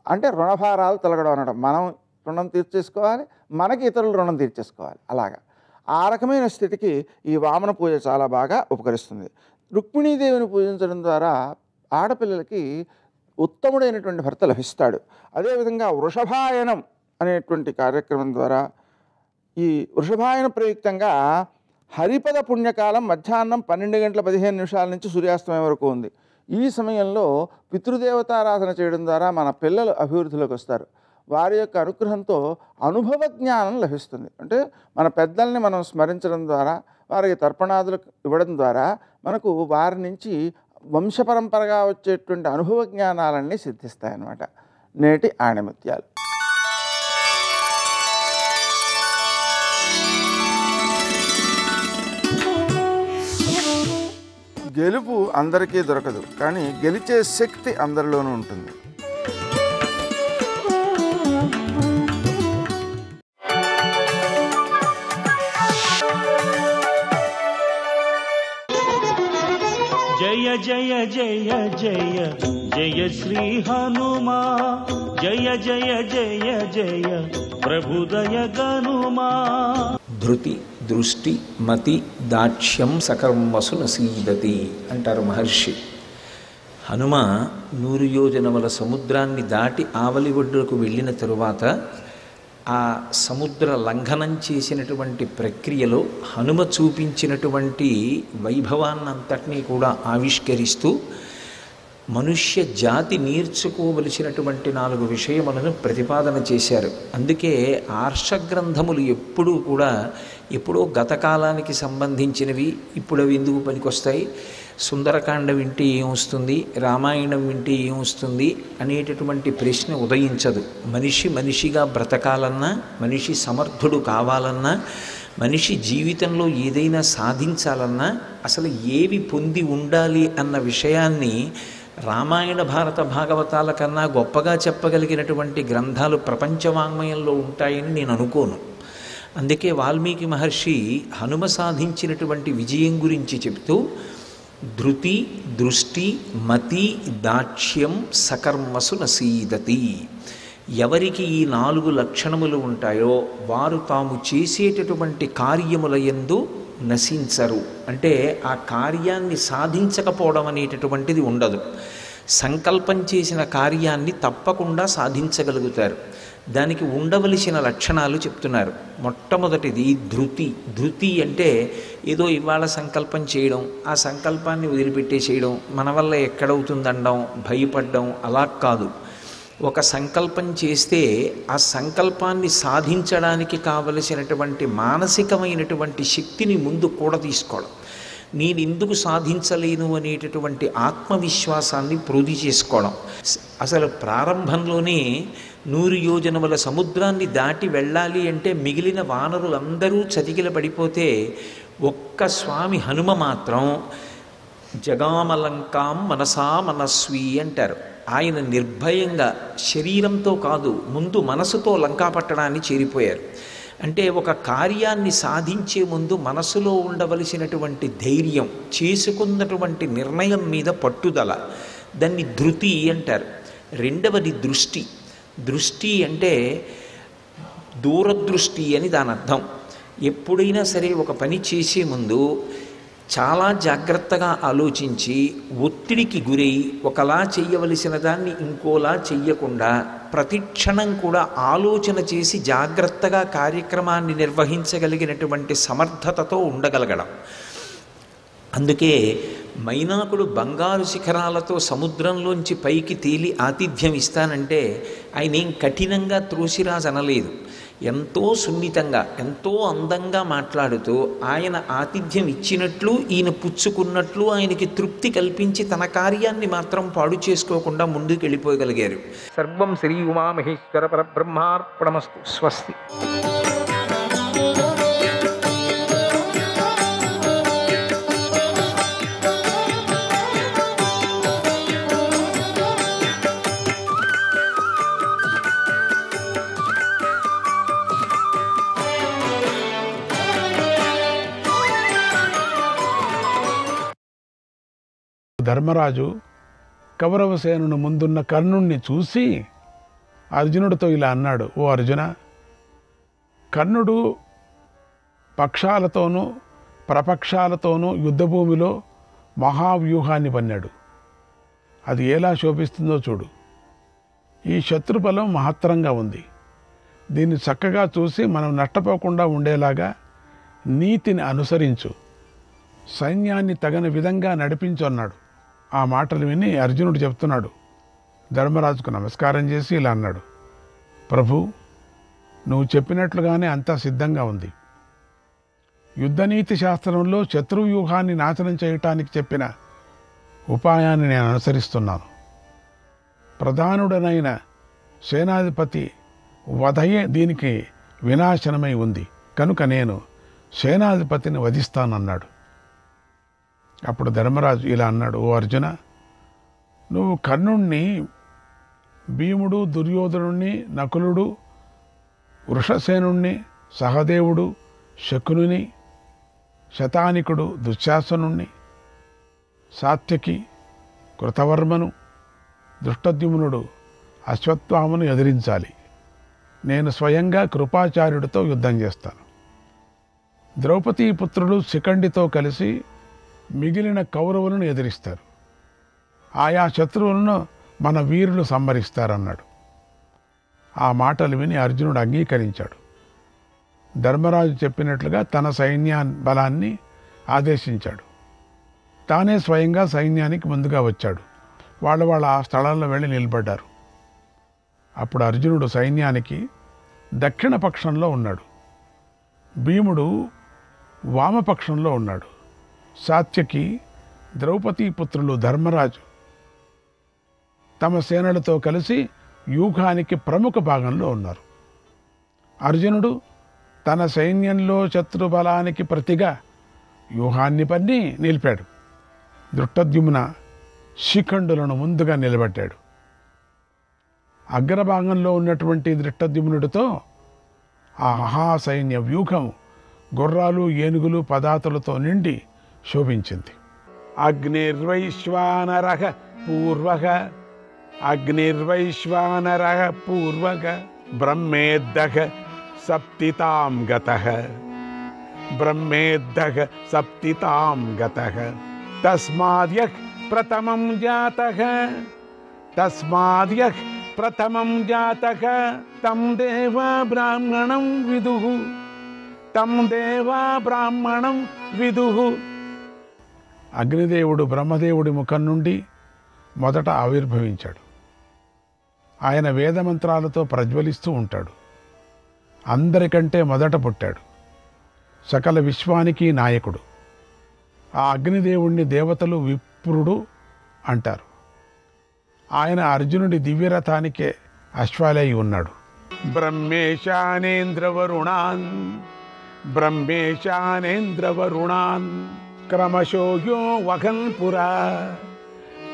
అంటే రుణభారాలు తొలగడం అనడం. మనం రుణం తీర్చేసుకోవాలి, మనకి ఇతరులు రుణం తీర్చేసుకోవాలి. అలాగా ఆ రకమైన స్థితికి ఈ వామన పూజ చాలా బాగా ఉపకరిస్తుంది. రుక్మిణీదేవిని పూజించడం ద్వారా ఆడపిల్లలకి ఉత్తముడైనటువంటి భర్త లభిస్తాడు. అదేవిధంగా వృషభాయనం అనేటువంటి కార్యక్రమం ద్వారా ఈ వృషభాయన ప్రయుక్తంగా హరిపద పుణ్యకాలం మధ్యాహ్నం 12:15 నుంచి సూర్యాస్తమయం వరకు ఉంది. ఈ సమయంలో పితృదేవతారాధన చేయడం ద్వారా మన పిల్లలు అభివృద్ధిలోకి వస్తారు. వారి యొక్క అనుగ్రహంతో అనుభవ జ్ఞానం లభిస్తుంది. అంటే మన పెద్దల్ని మనం స్మరించడం ద్వారా, వారికి తర్పణాదులు ఇవ్వడం ద్వారా మనకు వారి నుంచి వంశపరంపరగా వచ్చేటువంటి అనుభవ జ్ఞానాలన్నీ సిద్ధిస్తాయన్నమాట. నేటి ఆణిముత్యాలు. గెలుపు అందరికీ దొరకదు, కానీ గెలిచే శక్తి అందరిలోనూ ఉంటుంది. జయ జయ జయ జయ జయ శ్రీ హనుమా, జయ జయ జయ జయ ప్రభుదయ గనుమా. ధృతి దృష్టి మతి దాక్ష్యం సకర్మసు నసీదతి అంటారు మహర్షి. హనుమ 100 యోజనముల సముద్రాన్ని దాటి ఆవలి ఒడ్డుకు వెళ్ళిన తరువాత ఆ సముద్ర లంఘనం చేసినటువంటి ప్రక్రియలో హనుమ చూపించినటువంటి వైభవాన్నంతటినీ కూడా ఆవిష్కరిస్తూ మనుష్య జాతి నేర్చుకోవలసినటువంటి 4 విషయములను ప్రతిపాదన చేశారు. అందుకే ఆర్షగ్రంథములు ఎప్పుడూ కూడా ఎప్పుడో గతకాలానికి సంబంధించినవి, ఇప్పుడు అవి ఎందుకు పనికొస్తాయి, సుందరకాండ వింటే ఏమొస్తుంది, రామాయణం వింటే ఏమొస్తుంది అనేటటువంటి ప్రశ్న ఉదయించదు. మనిషిగా బ్రతకాలన్నా, మనిషి సమర్థుడు కావాలన్నా, మనిషి జీవితంలో ఏదైనా సాధించాలన్నా అసలు ఏవి పొంది ఉండాలి అన్న విషయాన్ని రామాయణ భారత భాగవతాల కన్నా గొప్పగా చెప్పగలిగినటువంటి గ్రంథాలు ప్రపంచవాంగ్మయంలో ఉంటాయని నేను అనుకోను. అందుకే వాల్మీకి మహర్షి హనుమ సాధించినటువంటి విజయం గురించి చెబుతూ ధృతి దృష్టి మతి దాక్ష్యం సకర్మసు నసీదతి. ఎవరికి ఈ 4 లక్షణములు ఉంటాయో వారు తాము చేసేటటువంటి కార్యముల యందు నశించరు. అంటే ఆ కార్యాన్ని సాధించకపోవడం అనేటటువంటిది ఉండదు. సంకల్పం చేసిన కార్యాన్ని తప్పకుండా సాధించగలుగుతారు. దానికి ఉండవలసిన లక్షణాలు చెప్తున్నారు. మొట్టమొదటిది ధృతి. ధృతి అంటే ఏదో ఇవాళ సంకల్పం చేయడం, ఆ సంకల్పాన్ని వదిలిపెట్టేసేయడం, మన వల్ల ఎక్కడవుతుందనడం, భయపడడం అలా కాదు. ఒక సంకల్పం చేస్తే ఆ సంకల్పాన్ని సాధించడానికి కావలసినటువంటి మానసికమైనటువంటి శక్తిని ముందు కూడా తీసుకోవడం, నేను ఎందుకు సాధించలేను అనేటటువంటి ఆత్మవిశ్వాసాన్ని ప్రోధి చేసుకోవడం. అసలు ప్రారంభంలోనే 100 యోజనముల సముద్రాన్ని దాటి వెళ్ళాలి అంటే మిగిలిన వానరులందరూ చతికిల పడిపోతే ఒక్క స్వామి హనుమ మాత్రం జగామలంకాం మనసా మనస్వి అంటారు. ఆయన నిర్భయంగా శరీరంతో కాదు, ముందు మనసుతో లంకా పట్టడాన్ని చేరిపోయారు. అంటే ఒక కార్యాన్ని సాధించే ముందు మనసులో ఉండవలసినటువంటి ధైర్యం, చేసుకున్నటువంటి నిర్ణయం మీద పట్టుదల, దాన్ని ధృతి అంటారు. రెండవది దృష్టి. దృష్టి అంటే దూరదృష్టి అని దాని అర్థం. ఎప్పుడైనా సరే ఒక పని చేసే ముందు చాలా జాగ్రత్తగా ఆలోచించి ఒత్తిడికి గురై ఒకలా చెయ్యవలసిన దాన్ని ఇంకోలా చెయ్యకుండా ప్రతిక్షణం కూడా ఆలోచన చేసి జాగ్రత్తగా కార్యక్రమాన్ని నిర్వహించగలిగినటువంటి సమర్థతతో ఉండగలగడం. అందుకే మైనాకుడు బంగారు శిఖరాలతో సముద్రంలోంచి పైకి తేలి ఆతిథ్యం ఇస్తానంటే ఆయన ఏం కఠినంగా త్రోసిరాజు అనలేదు. ఎంతో సున్నితంగా, ఎంతో అందంగా మాట్లాడుతూ ఆయన ఆతిథ్యం ఇచ్చినట్లు, ఈయన పుచ్చుకున్నట్లు ఆయనకి తృప్తి కల్పించి తన కార్యాన్ని మాత్రం పాడు చేసుకోకుండా ముందుకు వెళ్ళిపోగలిగారు. సర్వం శ్రీ ఉమామహేశ్వర పరబ్రహ్మార్పణమస్తు. స్వస్తి. ధర్మరాజు కౌరవసేనును ముందున్న కర్ణుణ్ణి చూసి అర్జునుడితో ఇలా అన్నాడు, ఓ అర్జున, కర్ణుడు పక్షాలతోనూ ప్రపక్షాలతోనూ యుద్ధభూమిలో మహావ్యూహాన్ని పన్నాడు. అది ఎలా శోభిస్తుందో చూడు. ఈ శత్రుబలం మహత్తరంగా ఉంది. దీన్ని చక్కగా చూసి మనం నష్టపోకుండా ఉండేలాగా నీతిని అనుసరించు, సైన్యాన్ని తగిన విధంగా నడిపించు అన్నాడు. ఆ మాటలు విని అర్జునుడు చెప్తున్నాడు, ధర్మరాజుకు నమస్కారం చేసి ఇలా అన్నాడు, ప్రభు, నువ్వు చెప్పినట్లుగానే అంతా సిద్ధంగా ఉంది. యుద్ధనీతి శాస్త్రంలో శత్రువ్యూహాన్ని నాశనం చేయటానికి చెప్పిన ఉపాయాన్ని నేను అనుసరిస్తున్నాను. ప్రధానుడనైన సేనాధిపతి వధయే దీనికి వినాశనమై ఉంది కనుక నేను సేనాధిపతిని వధిస్తానన్నాడు. అప్పుడు ధర్మరాజు ఇలా అన్నాడు, ఓ అర్జున, నువ్వు కర్ణుణ్ణి, భీముడు, దుర్యోధనుణ్ణి, నకులుడు, వృషసేనుణ్ణి, సహదేవుడు, శకునుని, శతానికుడు, దుశ్శాసనుణ్ణి, సాత్యకి, కృతవర్మను, దృష్టద్యుమ్నుడు, అశ్వత్థామను ఎదిరించాలి. నేను స్వయంగా కృపాచార్యుడితో యుద్ధం చేస్తాను. ద్రౌపదీ పుత్రుడు శిఖండితో కలిసి మిగిలిన కౌరవులను ఎదిరిస్తారు. ఆయా శత్రువులను మన వీరులు సంహరిస్తారన్నాడు. ఆ మాటలు విని అర్జునుడు అంగీకరించాడు. ధర్మరాజు చెప్పినట్లుగా తన సైన్య బలాన్ని ఆదేశించాడు. తానే స్వయంగా సైన్యానికి ముందుగా వచ్చాడు. వాళ్ళ ఆ స్థలాల్లో వెళ్ళి నిలబడ్డారు. అప్పుడు అర్జునుడు సైన్యానికి దక్షిణ పక్షంలో ఉన్నాడు. భీముడు వామపక్షంలో ఉన్నాడు. సాత్యకి, ద్రౌపదీ పుత్రులు ధర్మరాజు తమ సేనలతో కలిసి వ్యూహానికి ప్రముఖ భాగంలో ఉన్నారు. అర్జునుడు తన సైన్యంలో శత్రుబలానికి ప్రతిగా వ్యూహాన్ని పన్ని నిలిపాడు. దృష్టద్యుమ్న శిఖండులను ముందుగా నిలబెట్టాడు. అగ్రభాగంలో ఉన్నటువంటి దృష్టద్యుమ్నుడితో ఆ మహాసైన్య వ్యూహం గుర్రాలు, ఏనుగులు, పదాతులతో నిండి శోభించింది. అగ్నిర్వైశ్వానరః పూర్వః అగ్నిర్వైశ్వానరః పూర్వః బ్రహ్మేద్దః సప్తితాం గతః బ్రహ్మేద్దః సప్తితాం గతః తస్మాద్యః ప్రథమం జాతః తస్మాద్యః ప్రథమం జాతః తం దేవా బ్రాహ్మణం విదుః తం దేవా బ్రాహ్మణం విదుః. అగ్నిదేవుడు బ్రహ్మదేవుడి ముఖం నుండి మొదట ఆవిర్భవించాడు. ఆయన వేదమంత్రాలతో ప్రజ్వలిస్తూ ఉంటాడు. అందరికంటే మొదట పుట్టాడు. సకల విశ్వానికి నాయకుడు. ఆ అగ్నిదేవుణ్ణి దేవతలు విప్రుడు అంటారు. ఆయన అర్జునుడి దివ్యరథానికే అశ్వాలై ఉన్నాడు. బ్రహ్మేశానేంద్రవరుణాన్ బ్రహ్మేశానేంద్రవరుణాన్ క్రమశో యో వహన్ పురా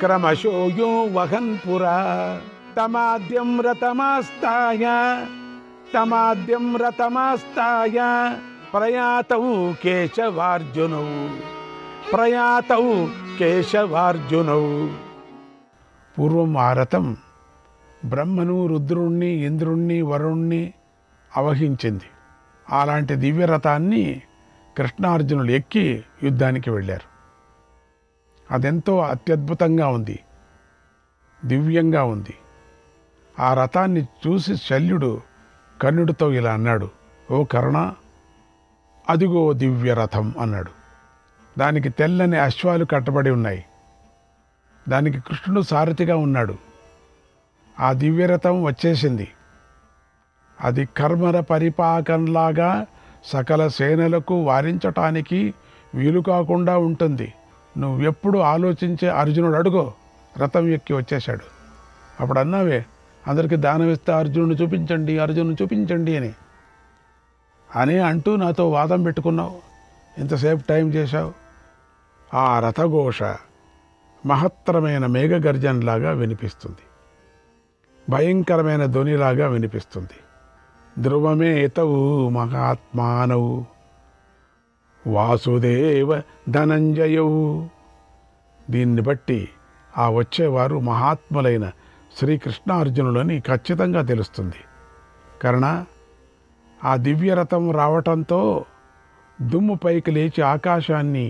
క్రమశో యో వహన్ పురా తమాద్యం రతమాస్తాయ తమాద్యం రతమాస్తాయ ప్రయాతౌ కేశవార్జునౌ ప్రయాతౌ కేశవార్జునౌ. పూర్వం ఆ రథం బ్రహ్మను, రుద్రుణ్ణి, ఇంద్రుణ్ణి, వరుణ్ణి అవహించింది. అలాంటి దివ్యరథాన్ని కృష్ణార్జునులు ఎక్కి యుద్ధానికి వెళ్ళారు. అదెంతో అత్యద్భుతంగా ఉంది, దివ్యంగా ఉంది. ఆ రథాన్ని చూసి శల్యుడు కర్ణుడితో ఇలా అన్నాడు, ఓ కర్ణ, అదిగో దివ్యరథం అన్నాడు. దానికి తెల్లని అశ్వాలు కట్టబడి ఉన్నాయి. దానికి కృష్ణుడు సారథిగా ఉన్నాడు. ఆ దివ్యరథం వచ్చేసింది. అది కర్మర పరిపాకంలాగా సకల సేనలకు వారించటానికి వీలు కాకుండా ఉంటుంది. నువ్వెప్పుడు ఆలోచించే అర్జునుడు అడుగో రథం ఎక్కి వచ్చేశాడు. అప్పుడు అన్నావే, అందరికీ దానం ఇస్తే అర్జునుడు చూపించండి, అర్జునుడు చూపించండి అని అంటూ నాతో వాదం పెట్టుకున్నావు. ఇంతసేపు టైం చేశావు. ఆ రథఘోష మహత్తరమైన మేఘగర్జనలాగా వినిపిస్తుంది. భయంకరమైన ధ్వనిలాగా వినిపిస్తుంది. ధ్రువమే తవు మహాత్మానవు వాసుదేవ ధనంజయౌ దీన్ని బట్టి ఆ వచ్చేవారు మహాత్ములైన శ్రీకృష్ణార్జునులని ఖచ్చితంగా తెలుస్తుంది. కర్ణ, ఆ దివ్యరథం రావటంతో దుమ్ము పైకి లేచి ఆకాశాన్ని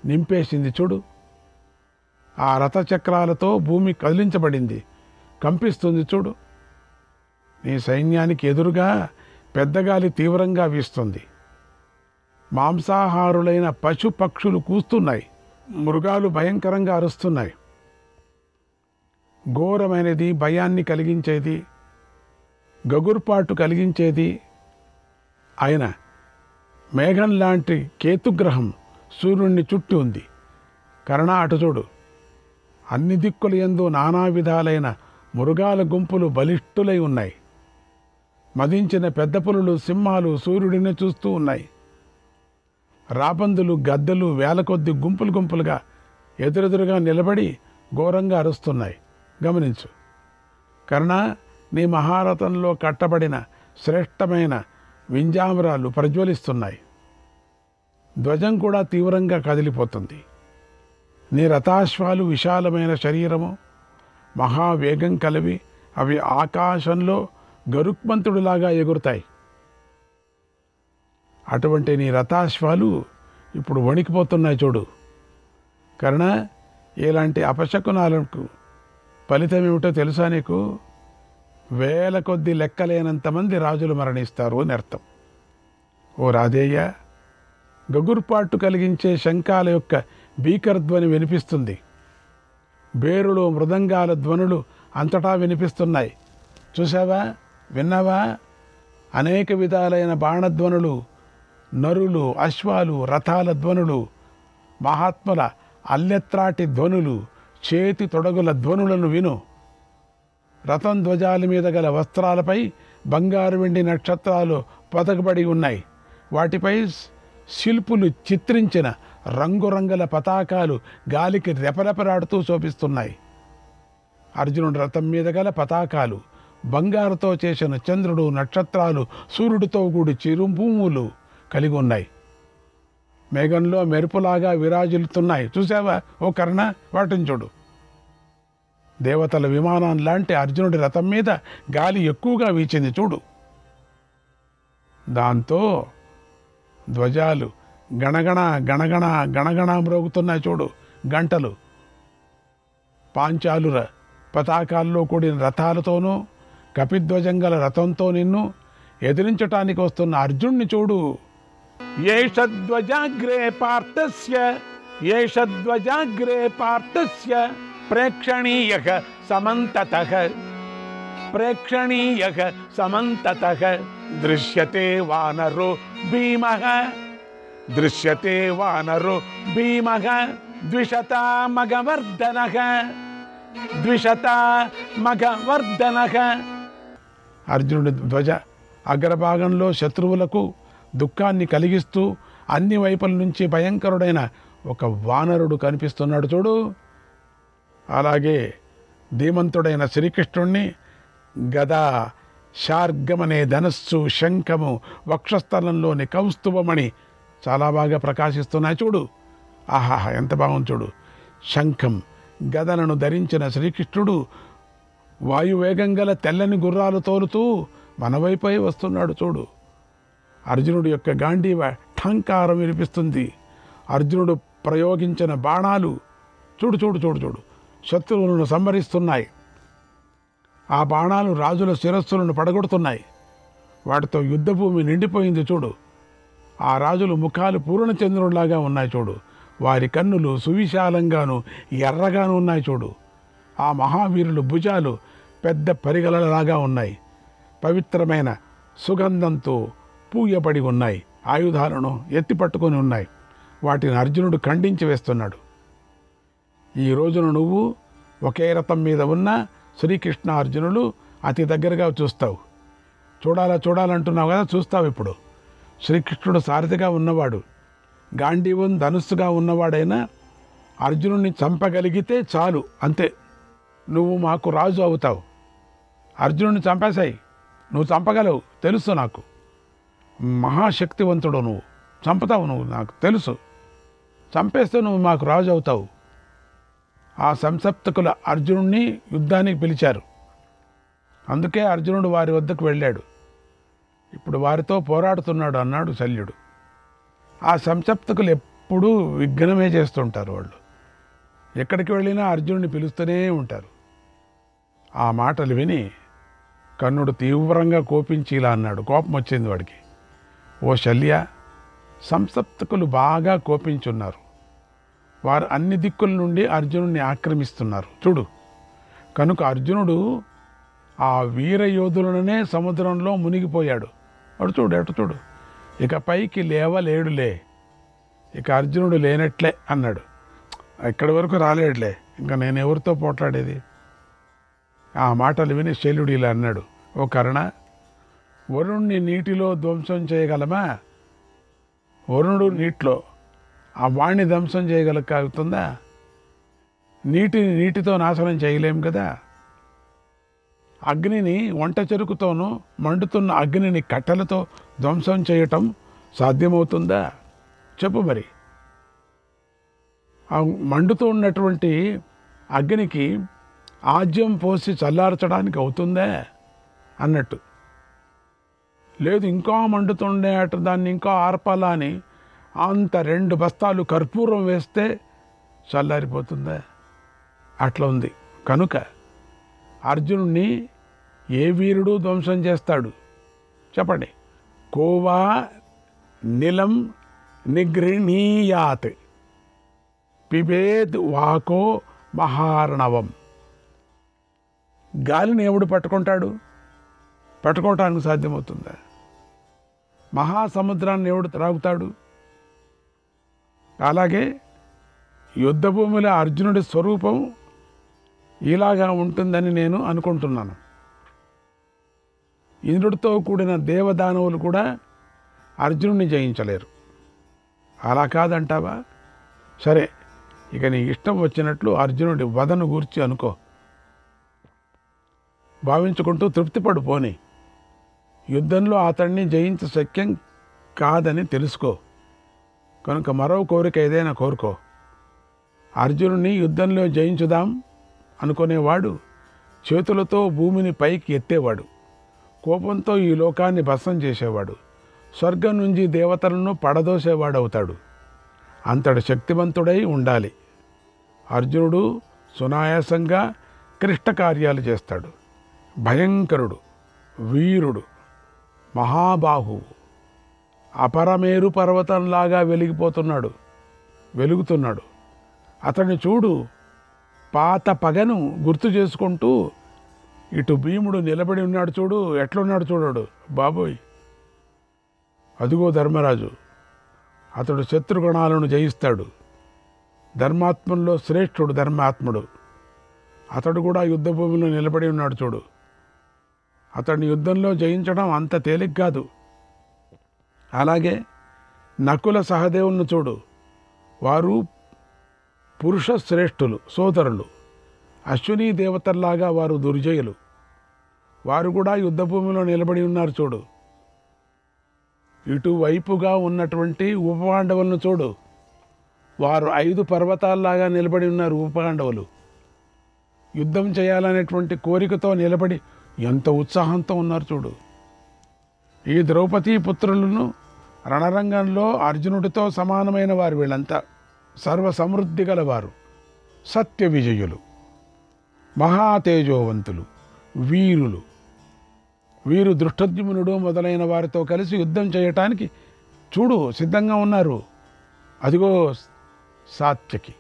నింపేసింది చూడు. ఆ రథచక్రాలతో భూమి కదిలించబడింది, కంపిస్తుంది చూడు. నీ సైన్యానికి ఎదురుగా పెద్దగాలి తీవ్రంగా వీస్తుంది. మాంసాహారులైన పశు పక్షులు కూస్తున్నాయి, మృగాలు భయంకరంగా అరుస్తున్నాయి. ఘోరమైనది, భయాన్ని కలిగించేది, గగుర్పాటు కలిగించేది ఆయన మేఘం లాంటి కేతుగ్రహం సూర్యుడిని చుట్టి ఉంది. కర్ణ, అటు చూడు. అన్ని దిక్కుల యందు నానా విధాలైన మృగాల గుంపులు బలిష్ఠులై ఉన్నాయి. మదించిన పెద్ద పులులు, సింహాలు సూర్యుడిని చూస్తూ ఉన్నాయి. రాబందులు, గద్దలు వేల కొద్ది గుంపులు గుంపులుగా ఎదురెదురుగా నిలబడి ఘోరంగా అరుస్తున్నాయి. గమనించు కర్ణ, నీ మహారథంలో కట్టబడిన శ్రేష్టమైన వింజామరాలు ప్రజ్వలిస్తున్నాయి. ధ్వజం కూడా తీవ్రంగా కదిలిపోతుంది. నీ రథాశ్వాలు విశాలమైన శరీరము, మహావేగం కలివి అవి ఆకాశంలో గరుక్మంతుడిలాగా ఎగురుతాయి. అటువంటి నీ రథాశ్వాలు ఇప్పుడు వణికిపోతున్నాయి చూడు. కర్ణ, ఇలాంటి అపశకునాలకు ఫలితం ఏమిటో తెలుసా నీకు? వేల కొద్ది లెక్కలేనంతమంది రాజులు మరణిస్తారు అని అర్థం. ఓ రాధేయ, గగుర్పాటు కలిగించే శంఖాల యొక్క భీకరధ్వని వినిపిస్తుంది. బేరులు, మృదంగాల ధ్వనులు అంతటా వినిపిస్తున్నాయి. చూసావా, విన్నావా? అనేక విధాలైన బాణధ్వనులు, నరులు, అశ్వాలు, రథాల ధ్వనులు, మహాత్ముల అల్లెత్రాటి ధ్వనులు, చేతి తొడగుల ధ్వనులను విను. రథం ధ్వజాల మీద గల వస్త్రాలపై బంగారు వెండి నక్షత్రాలు పొదగబడి ఉన్నాయి. వాటిపై శిల్పులు చిత్రించిన రంగురంగుల పతాకాలు గాలికి రెపరెపలాడుతూ శోభిస్తున్నాయి. అర్జునుడి రథం మీద గల పతాకాలు బంగారుతో చేసిన చంద్రుడు, నక్షత్రాలు, సూర్యుడితో కూడి చిరుభూములు కలిగి ఉన్నాయి. మేఘంలో మెరుపులాగా విరాజిల్లుతున్నాయి. చూసావా ఓ కర్ణ? వాటిని చూడు. దేవతల విమానం లాంటి అర్జునుడి రథం మీద గాలి ఎక్కువగా వీచింది చూడు. దాంతో ధ్వజాలు గణగణ గణగణ గణగణ మ్రోగుతున్నాయి చూడు. గంటలు పాంచాలుర పతాకాల్లో కూడిన రథాలతోనూ కపిధ్వజంగల రథంతో నిన్ను ఎదిరించటానికి వస్తున్న అర్జున్ని చూడు. ఏషధ్వజాగ్రే పార్థస్య, ఏషధ్వజాగ్రే పార్థస్య ప్రేక్షణీయః సమంతతః, ప్రేక్షణీయః సమంతతః దృశ్యతే వానరో భీమః, దృశ్యతే వానరో భీమః ద్విషతా మగవర్ధనః, ద్విషతా మగవర్ధనః. అర్జునుడి ధ్వజ అగ్రభాగంలో శత్రువులకు దుఃఖాన్ని కలిగిస్తూ అన్ని వైపుల నుంచి భయంకరుడైన ఒక వానరుడు కనిపిస్తున్నాడు చూడు. అలాగే ధీమంతుడైన శ్రీకృష్ణుణ్ణి గదా, శార్గమనే ధనస్సు, శంఖము, వక్షస్థలంలోని కౌస్తుభమణి చాలా బాగా ప్రకాశిస్తున్నాయి చూడు. ఆహాహా, ఎంత బాగుంది చూడు. శంఖం, గదలను ధరించిన శ్రీకృష్ణుడు వాయువేగం గల తెల్లని గుర్రాలు తోలుతూ మన వైపై వస్తున్నాడు చూడు. అర్జునుడి యొక్క గాంధీవ ఠంకారం వినిపిస్తుంది. అర్జునుడు ప్రయోగించిన బాణాలు చూడు చూడు చూడు చూడు శత్రువులను సంహరిస్తున్నాయి. ఆ బాణాలు రాజుల శిరస్సులను పడగొడుతున్నాయి. వాటితో యుద్ధభూమి నిండిపోయింది చూడు. ఆ రాజుల ముఖాలు పూర్ణచంద్రుడిలాగా ఉన్నాయి చూడు. వారి కన్నులు సువిశాలంగాను ఎర్రగాను ఉన్నాయి చూడు. ఆ మహావీరులు భుజాలు పెద్ద పరిగలలాగా ఉన్నాయి. పవిత్రమైన సుగంధంతో పూయబడి ఉన్నాయి. ఆయుధాలను ఎత్తిపట్టుకొని ఉన్నాయి. వాటిని అర్జునుడు ఖండించి వేస్తున్నాడు. ఈ రోజున నువ్వు ఒకే రథం మీద ఉన్న శ్రీకృష్ణ అర్జునులు అతి దగ్గరగా చూస్తావు. చూడాలంటున్నావు కదా, చూస్తావు. ఇప్పుడు శ్రీకృష్ణుడు సారథిగా ఉన్నవాడు, గాంధీవం ధనుస్సుగా ఉన్నవాడైనా అర్జునుడిని చంపగలిగితే చాలు, అంతే. నువ్వు మాకు రాజు అవుతావు. అర్జునుడిని చంపేశాయి, నువ్వు చంపగలవు, తెలుసు నాకు. మహాశక్తివంతుడు నువ్వు, చంపుతావు నువ్వు, నాకు తెలుసు. చంపేస్తే నువ్వు మాకు రాజు అవుతావు. ఆ సంసప్తకుల అర్జునుడిని యుద్ధానికి పిలిచారు. అందుకే అర్జునుడు వారి వద్దకు వెళ్ళాడు. ఇప్పుడు వారితో పోరాడుతున్నాడు అన్నాడు శల్యుడు. ఆ సంసప్తకులు ఎప్పుడూ విఘ్నమే చేస్తుంటారు. వాళ్ళు ఎక్కడికి వెళ్ళినా అర్జునుడిని పిలుస్తూనే ఉంటారు. ఆ మాటలు విని కర్ణుడు తీవ్రంగా కోపించి ఇలా అన్నాడు. కోపం వచ్చింది వాడికి. ఓ శల్య, సంసప్తకులు బాగా కోపించున్నారు. వారు అన్ని దిక్కుల నుండి అర్జునుడిని ఆక్రమిస్తున్నారు చూడు. కనుక అర్జునుడు ఆ వీర యోధులనే సముద్రంలో మునిగిపోయాడు. అటు చూడు, అటు చూడు, ఇక పైకి లేవలేడులే, ఇక అర్జునుడు లేనట్లే అన్నాడు. ఇక్కడి వరకు రాలేడులే, ఇంకా నేను ఎవరితో పోట్లాడేది? ఆ మాటలు విని శల్యుడు ఇలా అన్నాడు. ఓ కర్ణ, వరుణ్ణి నీటిలో ధ్వంసం చేయగలమా? వరుణుడు నీటిలో, ఆ వాణ్ణి ధ్వంసం చేయగలుగుతుందా? నీటిని నీటితో నాశనం చేయలేం కదా. అగ్నిని వంట చెరుకుతోనూ మండుతున్న అగ్నిని కట్టెలతో ధ్వంసం చేయటం సాధ్యమవుతుందా? చెప్పు మరి. ఆ మండుతూ ఉన్నటువంటి అగ్నికి ఆజ్యం పోసి చల్లార్చడానికి అవుతుందే అన్నట్టు. లేదు, ఇంకా మండుతుండే అటు దాన్ని ఇంకా ఆర్పాలా అని అంత 2 బస్తాలు కర్పూరం వేస్తే చల్లారిపోతుందా? అట్లా ఉంది. కనుక అర్జునుడిని ఏ వీరుడు ధ్వంసం చేస్తాడు చెప్పండి? కోవా నిలం నిగృహీయాత్ పిబేద్ వాకో మహార్ణవం. గాలిని ఎవడు పట్టుకుంటాడు? పట్టుకోవటానికి సాధ్యమవుతుందా? మహాసముద్రాన్ని ఎవడు త్రాగుతాడు? అలాగే యుద్ధభూమిలో అర్జునుడి స్వరూపం ఇలాగా ఉంటుందని నేను అనుకుంటున్నాను. ఇంద్రుడితో కూడిన దేవదానవులు కూడా అర్జునుడిని జయించలేరు. అలా కాదంటావా? సరే, ఇక నీ ఇష్టం వచ్చినట్లు అర్జునుడి వదను గూర్చి అనుకో, భావించుకుంటూ తృప్తిపడు పోని. యుద్ధంలో అతన్ని జయించ శక్యం కాదని తెలుసుకో. కనుక మరో కోరిక ఏదైనా కోరుకో. అర్జునుడిని యుద్ధంలో జయించుదాం అనుకునేవాడు చేతులతో భూమిని పైకి ఎత్తేవాడు. కోపంతో ఈ లోకాన్ని భస్మం చేసేవాడు. స్వర్గం నుంచి దేవతలను పడదోసేవాడవుతాడు. అంతటి శక్తివంతుడై ఉండాలి. అర్జునుడు సునాయాసంగా క్లిష్ట కార్యాలు చేస్తాడు. భయంకరుడు, వీరుడు, మహాబాహువు, అపరమేరు పర్వతంలాగా వెలుగుతున్నాడు. అతన్ని చూడు, పాత పగను గుర్తు చేసుకుంటూ ఇటు భీముడు నిలబడి ఉన్నాడు చూడు, ఎట్లున్నాడు చూడడు బాబోయ్. అదిగో ధర్మరాజు, అతడు శత్రుగణాలను జయిస్తాడు. ధర్మాత్మంలో శ్రేష్ఠుడు ధర్మాత్ముడు. అతడు కూడా యుద్ధభూమిలో నిలబడి ఉన్నాడు చూడు. అతడిని యుద్ధంలో జయించడం అంత తేలిక కాదు. అలాగే నకుల సహదేవులను చూడు, వారు పురుష శ్రేష్ఠులు, సోదరులు. అశ్వినీ దేవతల్లాగా వారు దుర్జయులు. వారు కూడా యుద్ధభూమిలో నిలబడి ఉన్నారు చూడు. ఇటువైపుగా ఉన్నటువంటి ఉపపాండవులను చూడు, వారు 5 పర్వతాల్లాగా నిలబడి ఉన్నారు. ఉపపాండవులు యుద్ధం చేయాలనేటువంటి కోరికతో నిలబడి ఎంత ఉత్సాహంతో ఉన్నారు చూడు. ఈ ద్రౌపదీ పుత్రులను రణరంగంలో అర్జునుడితో సమానమైన వారు. వీళ్ళంతా సర్వసమృద్ధి గలవారు, సత్య విజయులు, మహాతేజోవంతులు, వీరులు. వీరు దృష్టద్యుమ్నుడు మొదలైన వారితో కలిసి యుద్ధం చేయటానికి చూడు సిద్ధంగా ఉన్నారు. అదిగో సాత్యకి,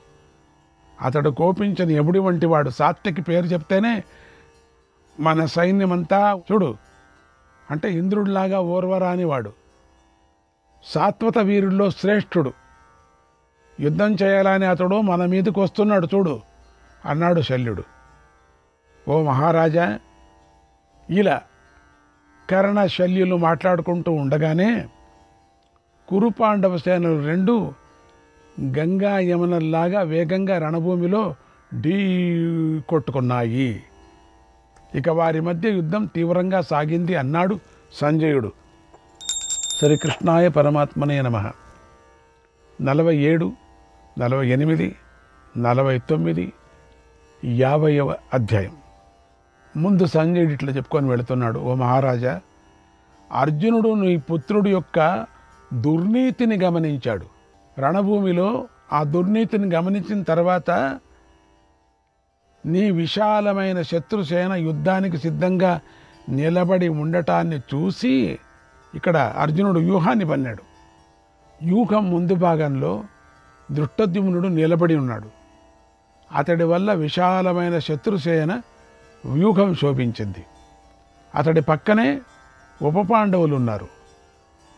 అతడు కోపించని ఎముడి వంటి వాడు. సాత్యకి పేరు చెప్తేనే మన సైన్యమంతా చూడు, అంటే ఇంద్రుడిలాగా ఓర్వరాని వాడు. సాత్వత వీరుల్లో శ్రేష్ఠుడు. యుద్ధం చేయాలని అతడు మన మీదకు వస్తున్నాడు చూడు అన్నాడు శల్యుడు. ఓ మహారాజా, ఇలా కర్ణ శల్యులు మాట్లాడుకుంటూ ఉండగానే కురు పాండవ సేనలు 2 గంగా యమునల్లాగా వేగంగా రణభూమిలో ఢీ కొట్టుకున్నాయి. ఇక వారి మధ్య యుద్ధం తీవ్రంగా సాగింది అన్నాడు సంజయుడు. శ్రీకృష్ణాయ పరమాత్మనే నమః. 47, 48, 49, 50వ అధ్యాయం. ముందు సంజయుడు ఇట్లా చెప్పుకొని వెళుతున్నాడు. ఓ మహారాజా, అర్జునుడు నీ పుత్రుడు యొక్క దుర్నీతిని గమనించాడు. రణభూమిలో ఆ దుర్నీతిని గమనించిన తర్వాత నీ విశాలమైన శత్రుసేన యుద్ధానికి సిద్ధంగా నిలబడి ఉండటాన్ని చూసి ఇక్కడ అర్జునుడు వ్యూహాన్ని పన్నాడు. వ్యూహం ముందు భాగంలో దృష్టద్యుమ్నుడు నిలబడి ఉన్నాడు. అతడి వల్ల విశాలమైన శత్రుసేన వ్యూహం శోభించింది. అతడి పక్కనే ఉపపాండవులు ఉన్నారు.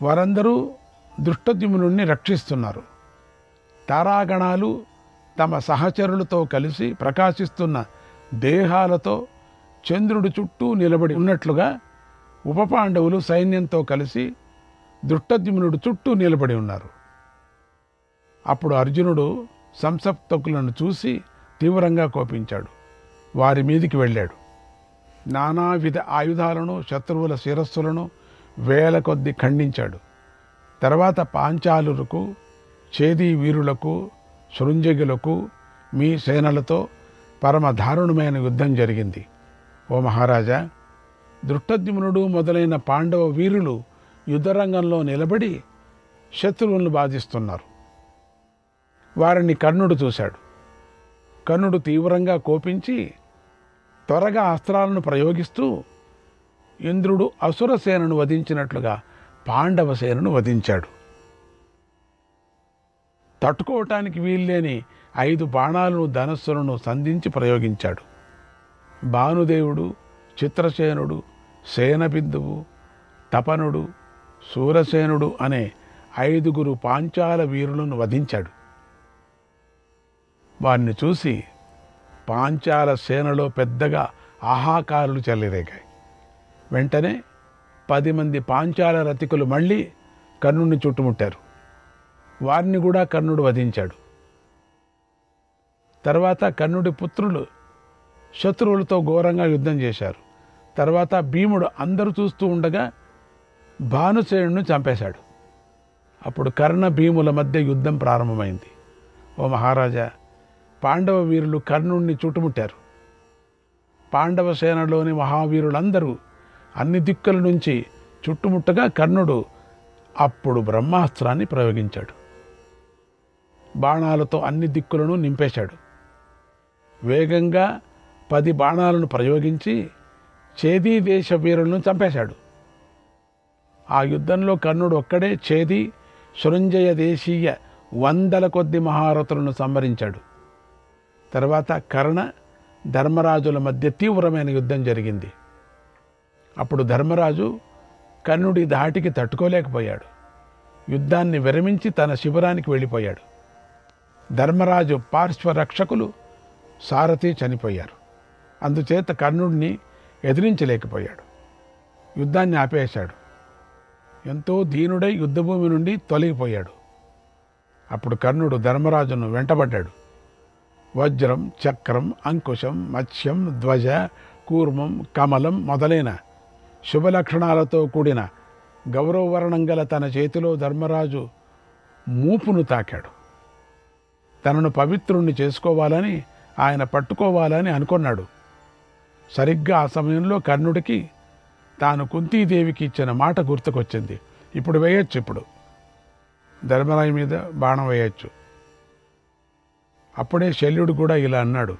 వారందరూ దృష్టద్యుమ్నుడిని రక్షిస్తున్నారు. తారాగణాలు తమ సహచరులతో కలిసి ప్రకాశిస్తున్న దేహాలతో చంద్రుడి చుట్టూ నిలబడి ఉన్నట్లుగా ఉపపాండవులు సైన్యంతో కలిసి దృష్టద్యుమ్నుడు చుట్టూ నిలబడి ఉన్నారు. అప్పుడు అర్జునుడు సంసప్తకులను చూసి తీవ్రంగా కోపించాడు. వారి మీదికి వెళ్ళాడు. నానావిధ ఆయుధాలను, శత్రువుల శిరస్సులను వేల కొద్దీ ఖండించాడు. తర్వాత పాంచాలులకు, చేదీ వీరులకు, శృంజగులకు మీ సేనలతో పరమ దారుణమైన యుద్ధం జరిగింది. ఓ మహారాజా, దృష్టద్యుమ్నుడు మొదలైన పాండవ వీరులు యుద్ధరంగంలో నిలబడి శత్రువులను బాధిస్తున్నారు. వారిని కర్ణుడు చూశాడు. కర్ణుడు తీవ్రంగా కోపించి త్వరగా అస్త్రాలను ప్రయోగిస్తూ ఇంద్రుడు అసుర సేనను వధించినట్లుగా పాండవ సేనను వధించాడు. తట్టుకోవటానికి వీల్లేని 5 బాణాలను, ధనస్సులను సంధించి ప్రయోగించాడు. భానుదేవుడు, చిత్రసేనుడు, సేనబిందువు, తపనుడు, సూరసేనుడు అనే 5 పాంచాల వీరులను వధించాడు. వారిని చూసి పాంచాల సేనలో పెద్దగా ఆహాకారులు చెలరేగాయి. వెంటనే 10 మంది పాంచాల రతికులు మళ్ళీ కర్ణుడిని చుట్టుముట్టారు. వారిని కూడా కర్ణుడు వధించాడు. తర్వాత కర్ణుడి పుత్రులు శత్రువులతో ఘోరంగా యుద్ధం చేశారు. తర్వాత భీముడు అందరూ చూస్తూ ఉండగా భానుసేనుడిని చంపేశాడు. అప్పుడు కర్ణ భీముల మధ్య యుద్ధం ప్రారంభమైంది. ఓ మహారాజా, పాండవ వీరులు కర్ణుడిని చుట్టుముట్టారు. పాండవ సేనలోని మహావీరులందరూ అన్ని దిక్కుల నుంచి చుట్టుముట్టగా కర్ణుడు అప్పుడు బ్రహ్మాస్త్రాన్ని ప్రయోగించాడు. బాణాలతో అన్ని దిక్కులను నింపేశాడు. వేగంగా 10 బాణాలను ప్రయోగించి చేదీ దేశ వీరులను చంపేశాడు. ఆ యుద్ధంలో కర్ణుడు ఒక్కడే చేదీ, శృంజయ దేశీయ 100ల కొద్ది మహారథులను సంహరించాడు. తర్వాత కర్ణ, ధర్మరాజుల మధ్య తీవ్రమైన యుద్ధం జరిగింది. అప్పుడు ధర్మరాజు కర్ణుడి ధాటికి తట్టుకోలేకపోయాడు. యుద్ధాన్ని విరమించి తన శిబిరానికి వెళ్ళిపోయాడు. ధర్మరాజు పార్శ్వరక్షకులు సారథి చనిపోయారు. అందుచేత కర్ణుడిని ఎదిరించలేకపోయాడు. యుద్ధాన్ని ఆపేశాడు. ఎంతో దీనుడై యుద్ధభూమి నుండి తొలగిపోయాడు. అప్పుడు కర్ణుడు ధర్మరాజును వెంటబడ్డాడు. వజ్రం, చక్రం, అంకుశం, మత్స్యం, ధ్వజ, కూర్మం, కమలం మొదలైన శుభలక్షణాలతో కూడిన గౌరవవర్ణం గల తన చేతిలో ధర్మరాజు మూపును తాకాడు. తనను పవిత్రుణ్ణి చేసుకోవాలని, ఆయన పట్టుకోవాలని అనుకున్నాడు. సరిగ్గా ఆ సమయంలో కర్ణుడికి తాను కుంతీదేవికి ఇచ్చిన మాట గుర్తుకొచ్చింది. ఇప్పుడు వేయచ్చు, ఇప్పుడు ధర్మరాజు మీద బాణం వేయచ్చు. అప్పుడే శల్యుడు కూడా ఇలా అన్నాడు.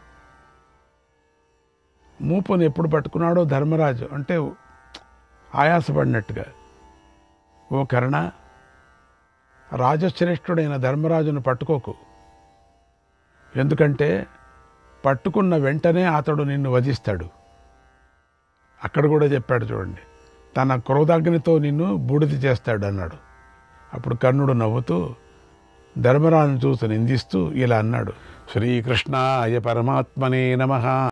మూపును ఎప్పుడు పట్టుకున్నాడో ధర్మరాజు అంటే ఆయాసపడినట్టుగా, ఓ కర్ణ, రాజశ్రేష్ఠుడైన ధర్మరాజును పట్టుకోకు. ఎందుకంటే పట్టుకున్న వెంటనే అతడు నిన్ను వధిస్తాడు. అక్కడ కూడా చెప్పాడు చూడండి, తన క్రోధాగ్నితో నిన్ను బూడిద చేస్తాడు అన్నాడు. అప్పుడు కర్ణుడు నవ్వుతూ ధర్మరాజును చూసి నిందిస్తూ ఇలా అన్నాడు. శ్రీకృష్ణాయ పరమాత్మనే నమః.